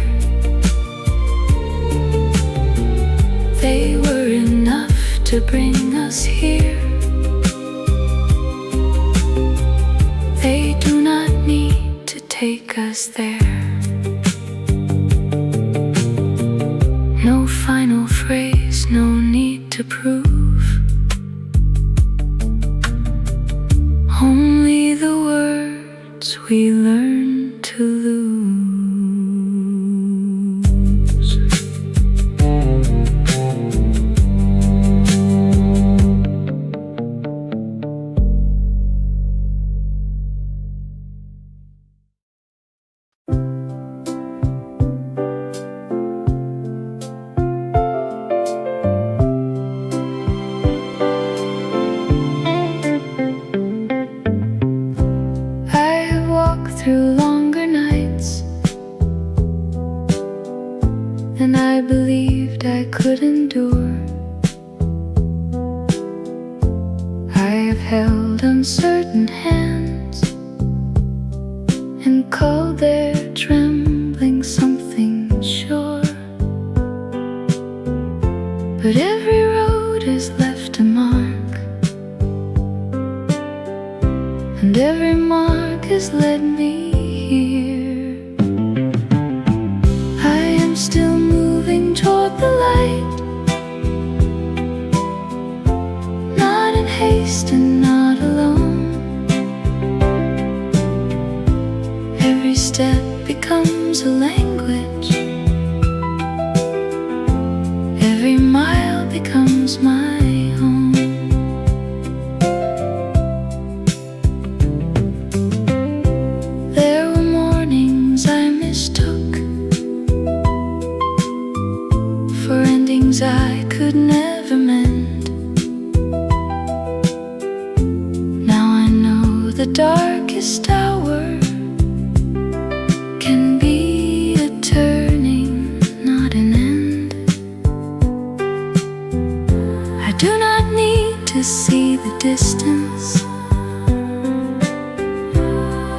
They were enough to bring us here. They do not need to take us there. No final phrase, no need to prove. Only the words we learn to lose. Through longer nights than I believed I could endure. I have held uncertain hands and called their trembling something sure. But every road has left a mark, and every mark has led me here. I am still moving toward the light, not in haste and not alone. Every step becomes a language, every mile becomes my home. I could never mend. Now I know the darkest hour can be a turning, not an end. see the distance,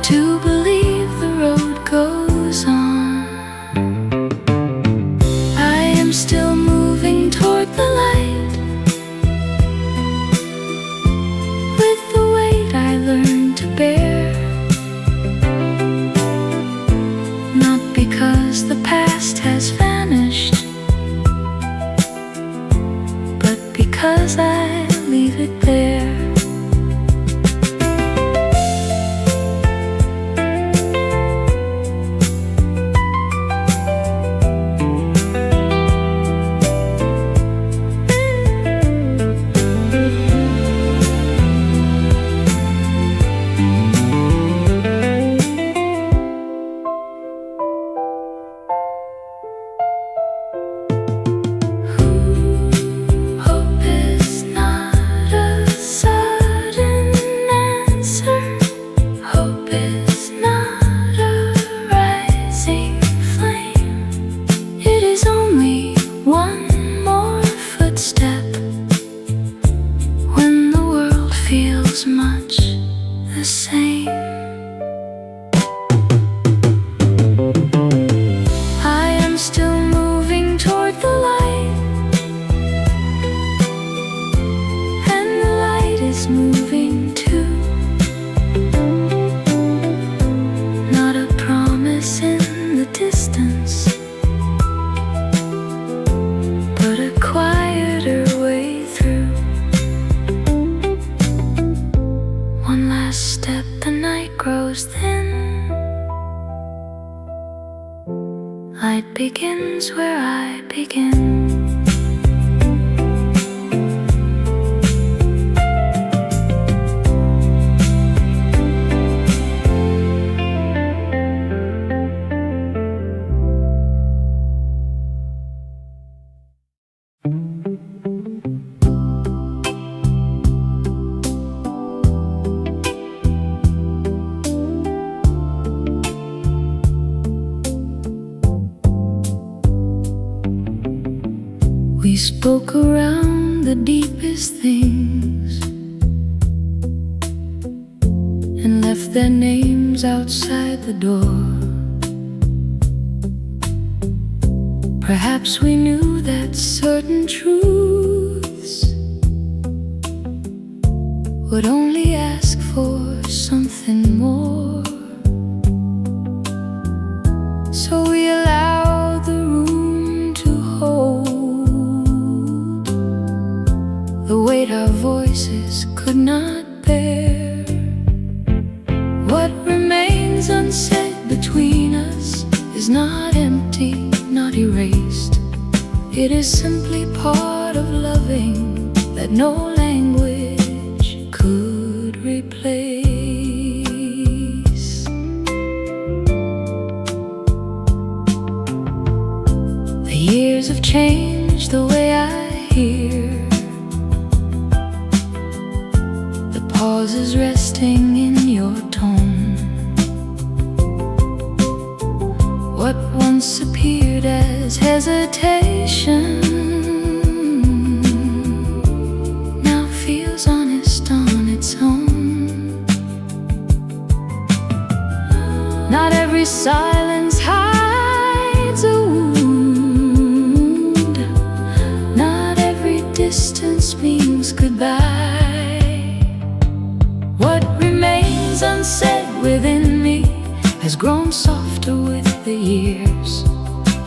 to believe the road goes on. I am still moving toward the light, with the weight I learned to bear. Not because the past has vanished, but because I leave it there. Much the same. I am still moving toward the light, and the light is moving too. Not a promise in the distance, but a quieter way through. One last step, the night grows thin. Light begins where I begin. We spoke around the deepest things and left their names outside the door. Perhaps we knew that certain truths would only ask for something more. So we allowed the room to hold the weight our voices could not bear. What remains unsaid between us is not empty, not erased. It is simply part of loving that no language could replace. The years have changed the way I hear, pauses resting in your tone. What once appeared as hesitation now feels honest on its own. Not every silence hides a wound. Not every distance means goodbye. What remains unsaid within me has grown softer with the years.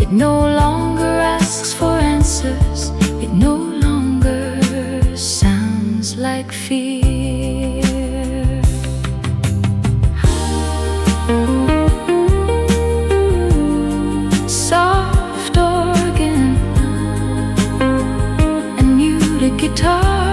It no longer asks for answers. It no longer sounds like fear. Soft organ and muted guitar,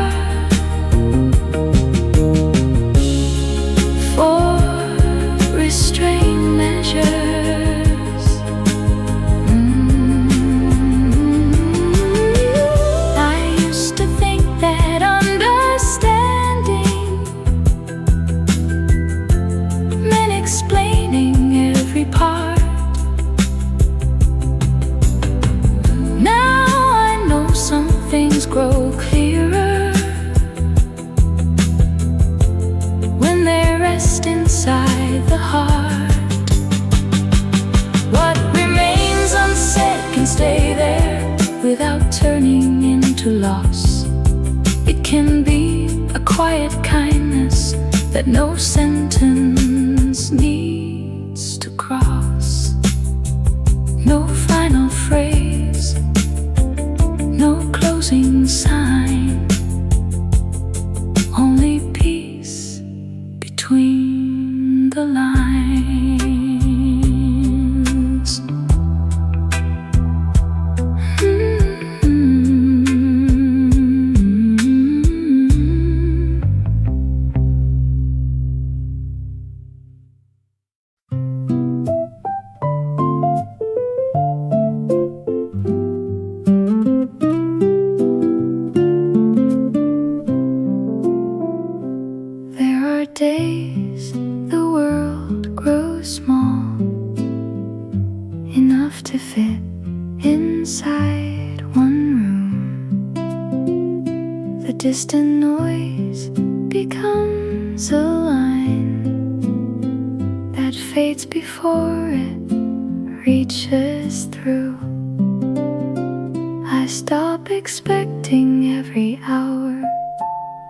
grow clearer. stay there without turning into loss. It can be a quiet kindness that no sentence needs to cross. No final phrase, no closing sign, only peace between the lines. Days the world grows small, enough to fit inside one room. The distant noise becomes a line that fades before it reaches through. I stop expecting every hour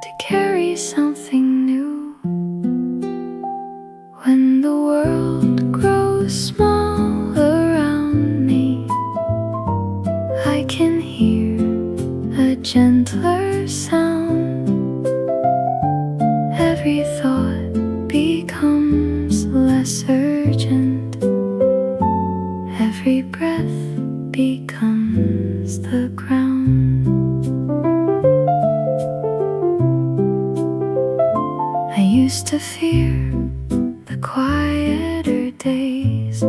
to carry something new. When the world grows small around me, I can hear a gentler sound. Every thought becomes less urgent. Every breath becomes the ground. I used to fear the quieter days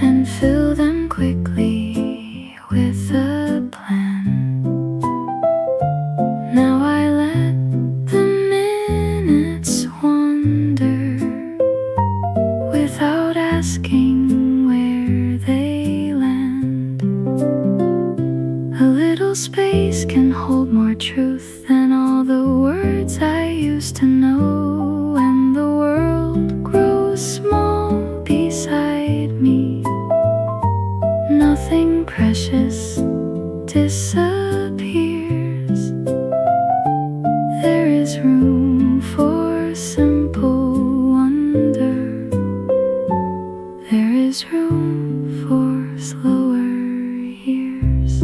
and fill them quickly with a plan. Now I let the minutes wander without asking where they land. A little space can hold more truth than all the words I used to know. When the world grows small beside me, nothing precious disappears. There is room for simple wonder. There is room for slower years.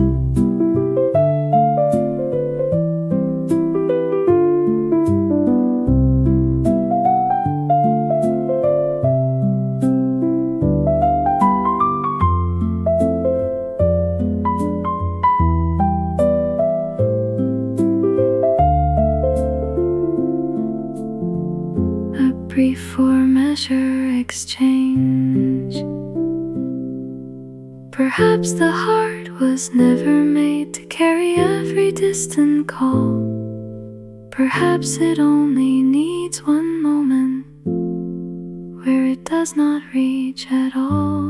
Brief for measure exchange. Perhaps the heart was never made to carry every distant call. Perhaps it only needs one moment where it does not reach at all.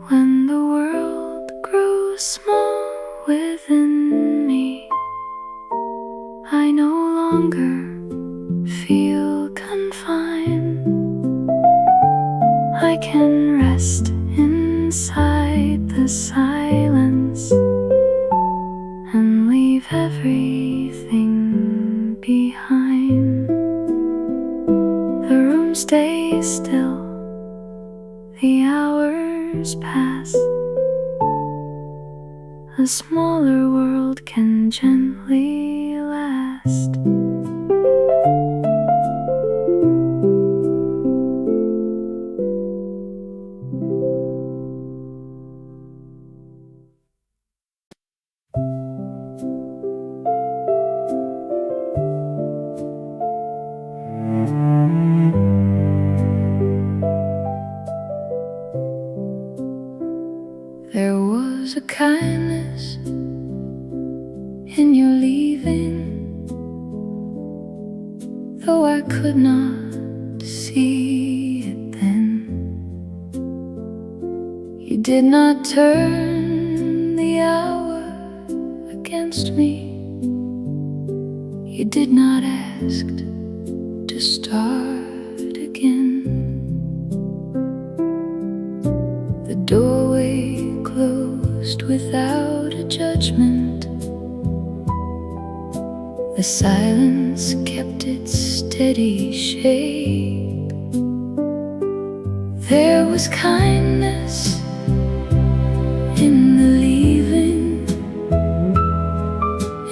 When the world grows small within me, I no longer feel confined. I can rest inside the silence and leave everything behind. The room stays still, the hours pass. A smaller world can gently last. There was a kindness in your leaving, though I could not see it then. You did not turn the hour against me. You did not ask to start again. The doorway doorway closed without a judgment. The silence kept its steady shape. There was kindness in the leaving,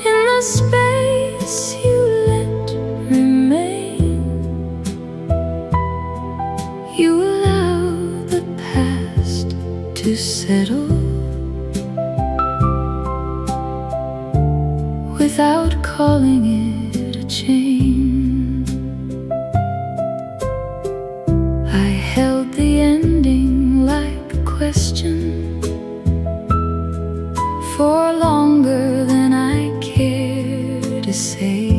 in the space you let remain. You allowed the past to settle without calling it a change. I held the ending like a question for longer than I care to say.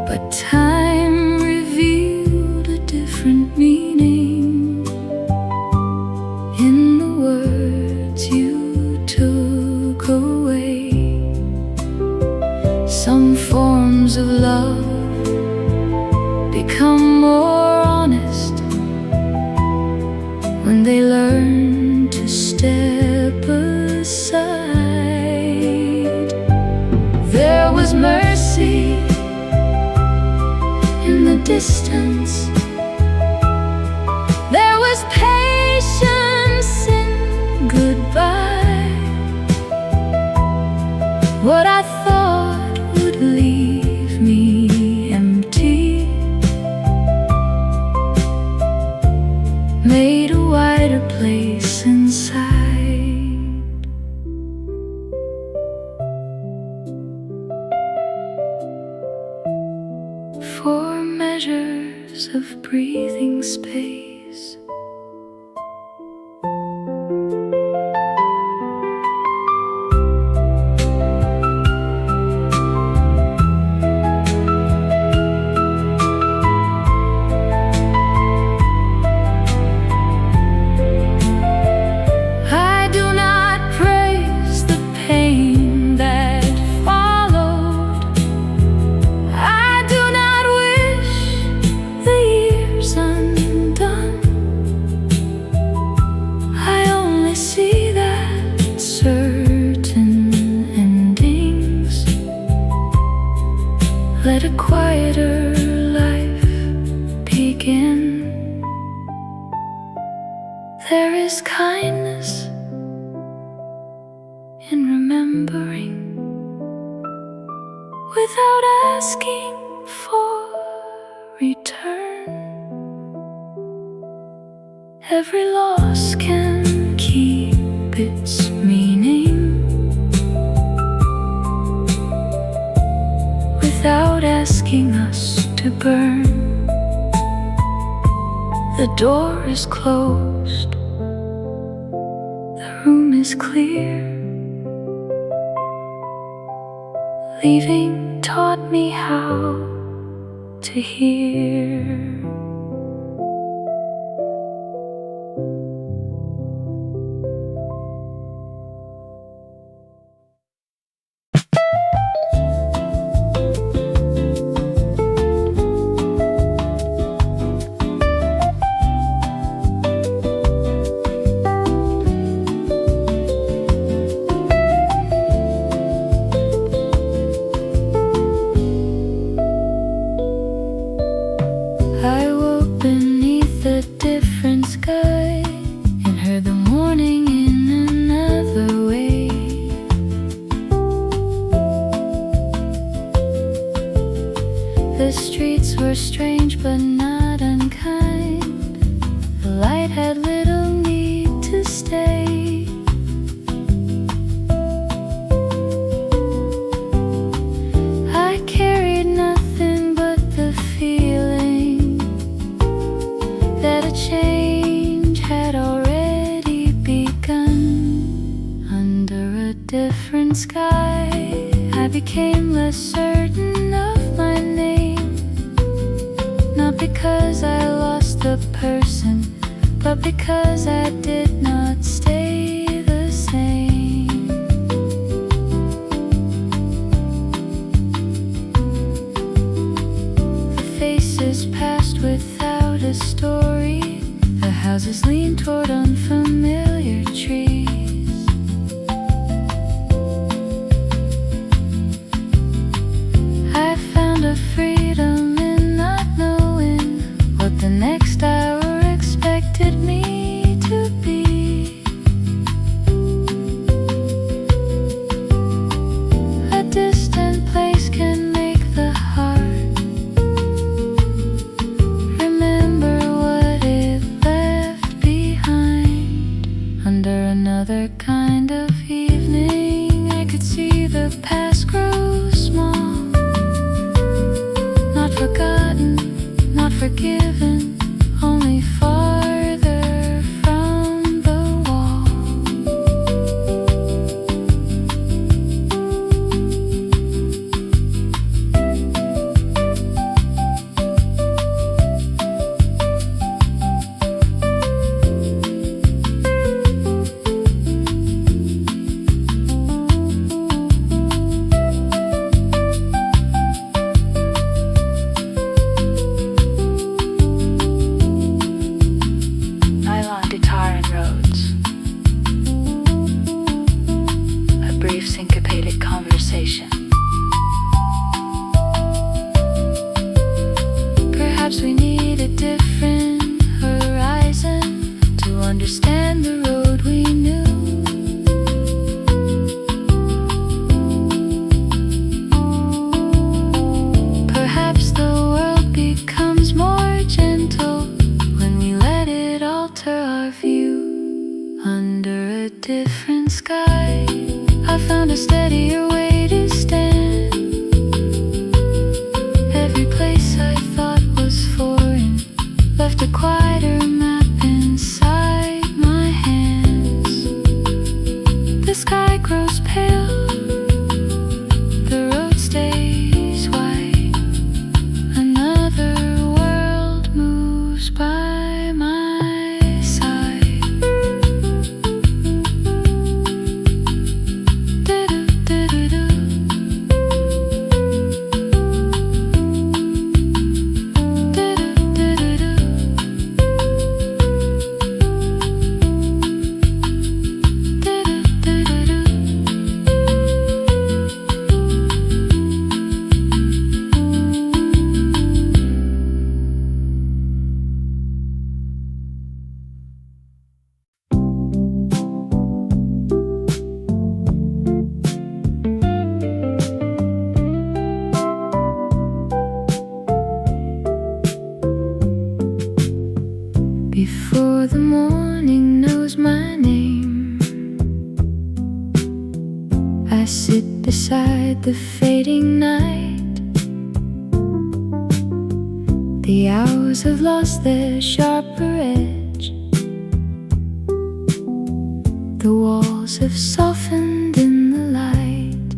But time revealed a different meaning in the words you took away. Some forms of love become more honest when they learn to step aside. There was mercy in the distance. There was patience in goodbye. What I thought would leave me empty made a wider place inside. Four measures of breathing space. Let a quieter life begin. There is kindness in remembering without asking for return. Every loss can keep its meaning without asking us to burn. The door is closed, the room is clear. Leaving taught me how to hear. I woke beneath a different sky and heard the morning in another way. The streets were strange but not unkind. The light had little need to stay. I carried nothing but the feeling that a change had already begun. Under a different sky, I became less certain of my name. Not because I lost the person, but because I did not stay the same. The faces passed without a story. The Houses lean toward unfamiliar trees. I found a freedom in not knowing what the next hour expected me to be. A distant place can make the heart remember what it left behind. Under another kind of evening, I could see the past grow small. Not forgotten, not forgiven, only farther from the wall. Nylon guitar and roads. A brief syncopated conversation. Perhaps we need a different horizon to understand the road we knew. Perhaps the world becomes more gentle when we let it alter our view. Under a different sky, I found a steadier way to stand. Every place I thought was foreign left a quieter map inside my hands. The sky grows pale, the road stays white. Another world moves by my side. Do-do-do-do-do. Do-do-do-do-do. Before the morning knows my name, I sit beside the fading night. The hours have lost their sharper edge. The walls have softened in the light.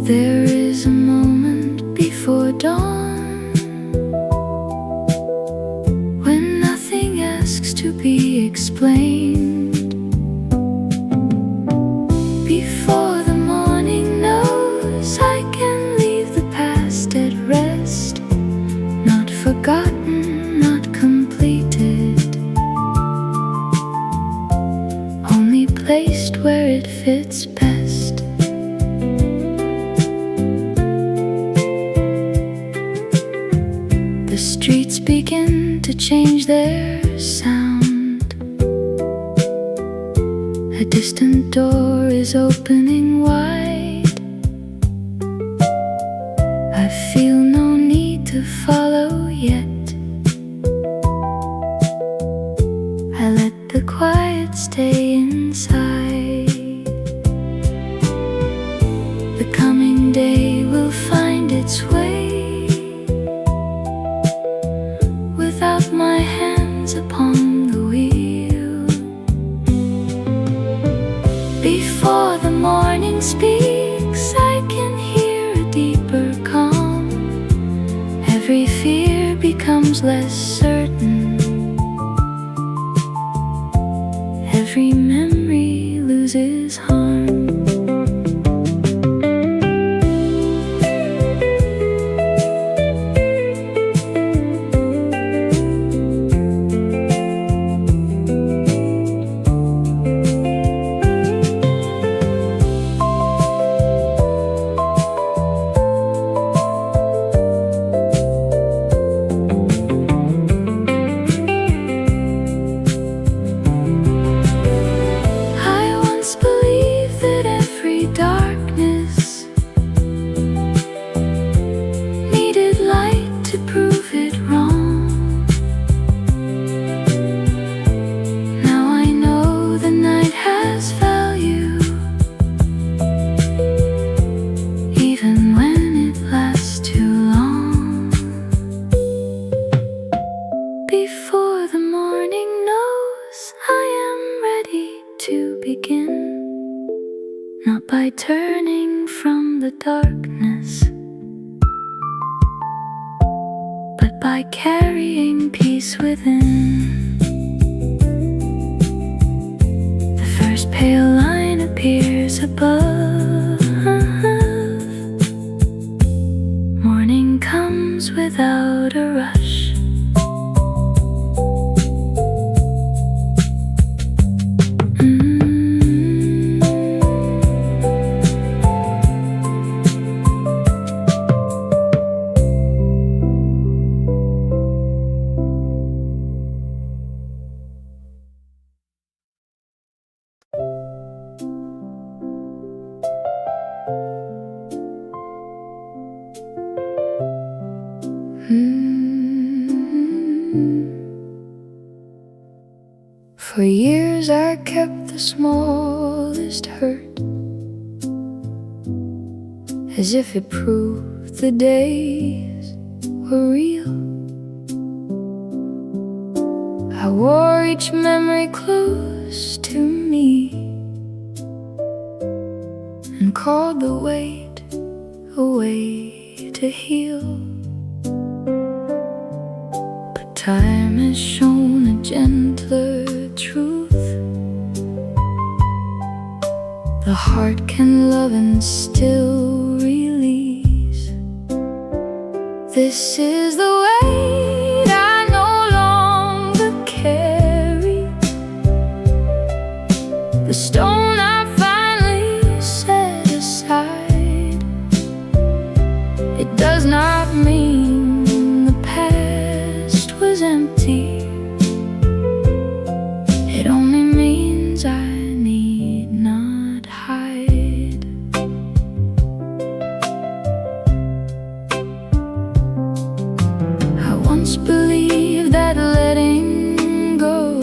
There is a moment before dawn when nothing asks to be explained. Before the morning knows, I can leave the past at rest. Not forgotten, not completed, only placed where it fits best. The streets begin to change their sound. A distant door is opening wide. I feel no need to follow yet. I let the quiet stay inside. The coming day will find its way without my hands upon the wheel. Before the morning speaks, I can hear a deeper calm. Every fear becomes less certain. Every memory loses harm. begin, not by turning from the darkness, but by carrying peace within. The first pale line appears above. Morning comes without a rush. For years I kept the smallest hurt, as if it proved the days were real. I wore each memory close to me and called the weight away to heal. But time has shown a gentler truth. The heart can love and still release. This is the weight I no longer carry, the stone I finally set aside. It does not mean the past was empty. It only means I need not hide. I once believed that letting go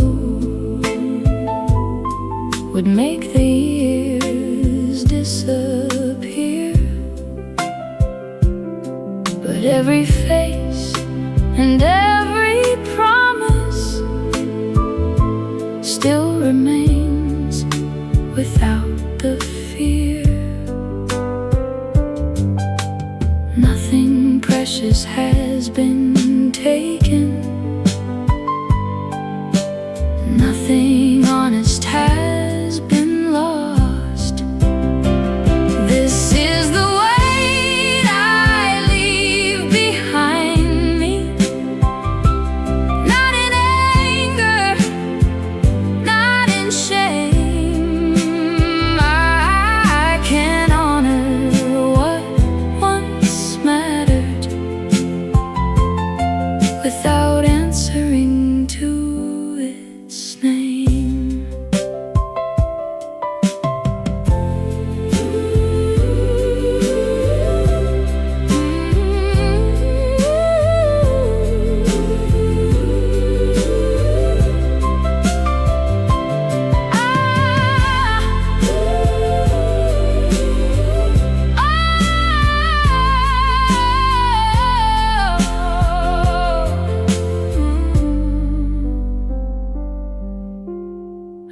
would make the years disappear. But every face and every promise still remains without the fear. Nothing precious has been taken, nothing honest has been lost. This is the weight I leave behind me, not in anger, not in shame. I can honor what once mattered without answering to its name.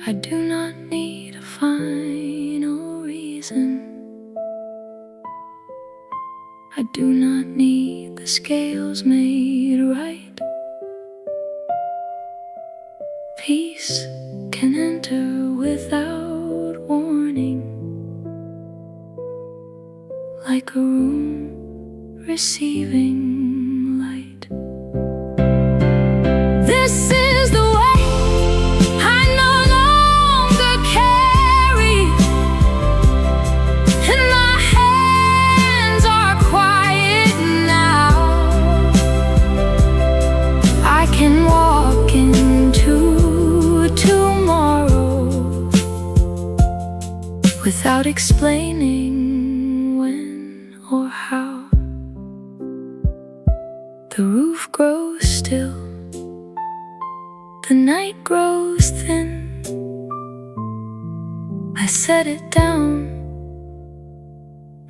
I do not need a final reason. I do not need the scales made right. Peace can enter without warning, like a room receiving light. This is the way I no longer carry, and my hands are quiet now. I can walk into tomorrow without explaining when or how. The roof grows still, the night grows thin. I set it down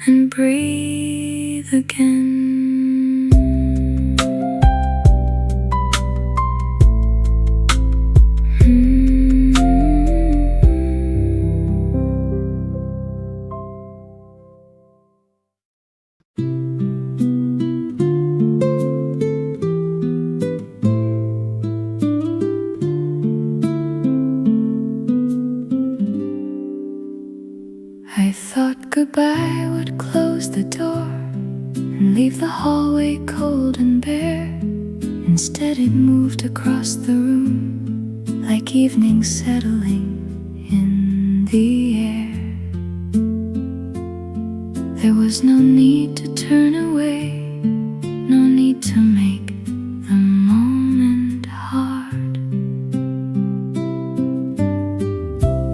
and breathe again. goodbye would close the door and leave the hallway cold and bare. Instead it moved across the room like evening settling in the air. There was no need to turn away, no need to make the moment hard.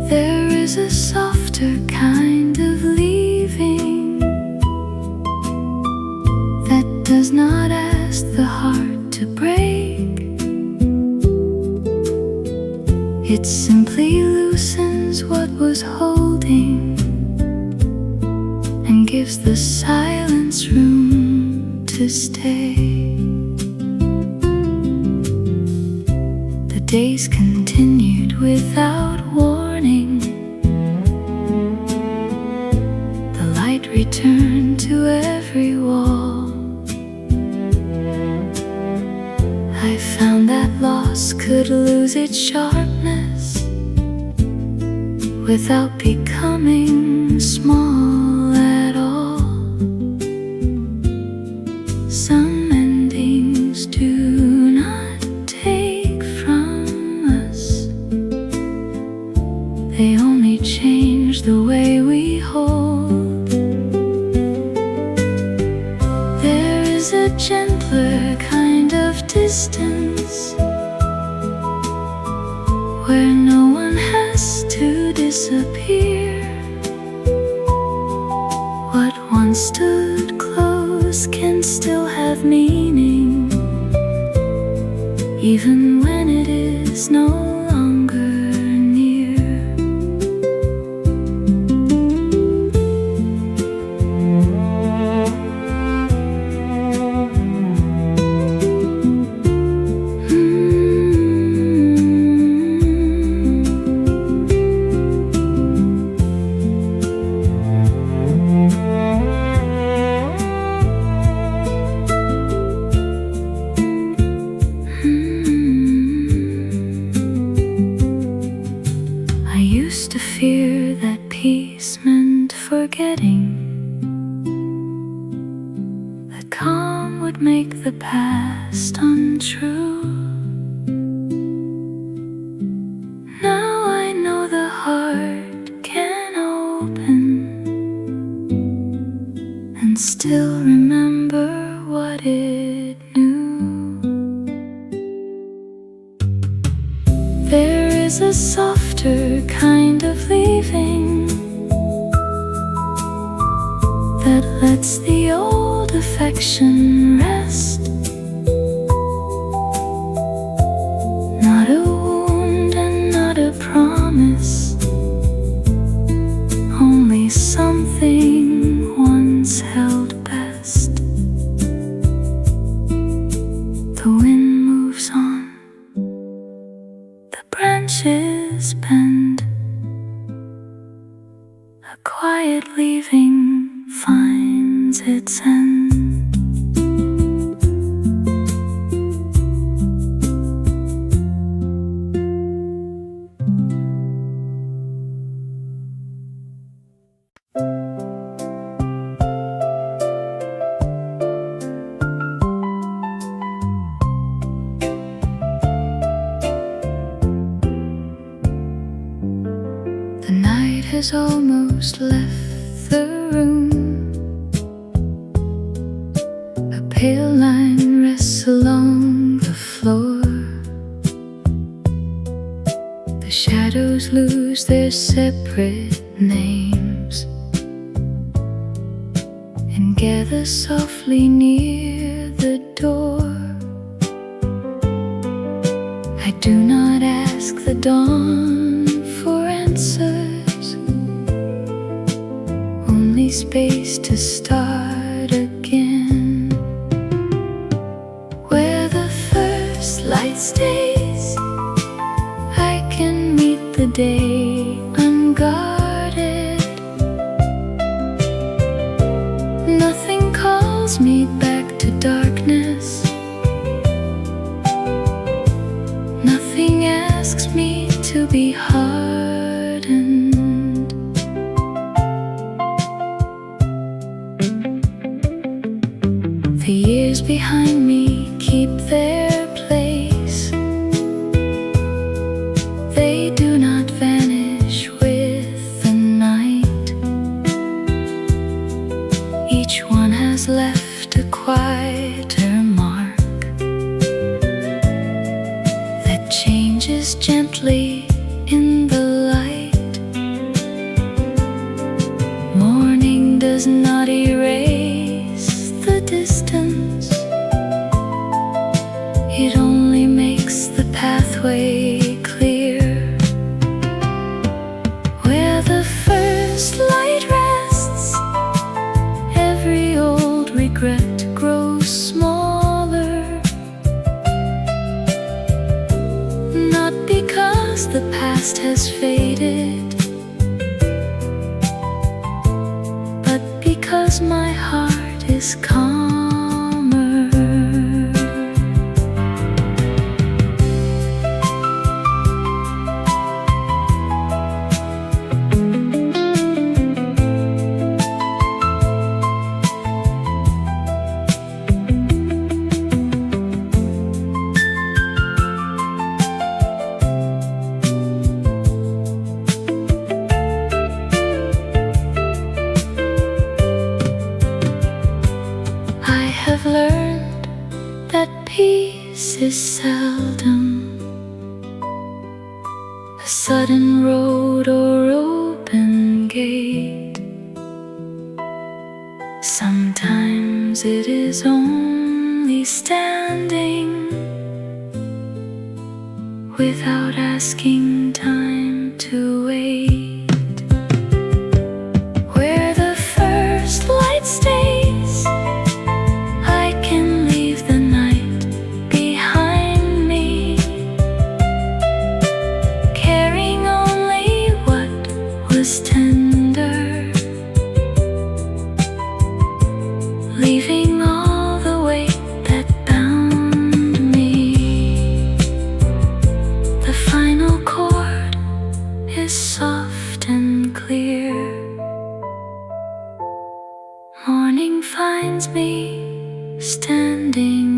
There is a softer kind of leaving that does not ask the heart to break. It simply loosens what was holding and gives the silence room to stay. The days continued without warning. The light returned to every wall. I found that loss could lose its sharpness without becoming small at all. Some endings do not take from us, they only change the way we hold. There is a gentler kind of distance where no one has to disappear. What once stood close can still have meaning, even when it is no longer near. I used to fear that peace meant forgetting, that calm would make the past untrue. Now I know the heart can open and still remember what it knew. There is a softer kind of leaving that lets the old affection rest. Not a wound and not a promise, only something once held best. The wind moves on, the branches bend, a quiet leaving finds its end. The night has almost left the room. A pale line rests along the floor. The shadows lose their separate names and gather softly near the door. I do not ask the dawn for answers, only space to start again. Where the first light stays, I can meet the day unguarded. Nothing calls me back to darkness, nothing asks me to be hardened. changes gently in the light. Morning does not erase the distance, it only makes the pathway clear. Where the first light rests, every old regret grows smaller. Not because the past has faded, but because my heart is calmer. I've learned that peace is seldom a sudden road or open gate. Sometimes it is only standing without asking time to wait. Where the first light stays, I can leave the night behind me, carrying only what was tender, leaving all the weight that bound me. The final chord is soft and clear. Morning finds me standing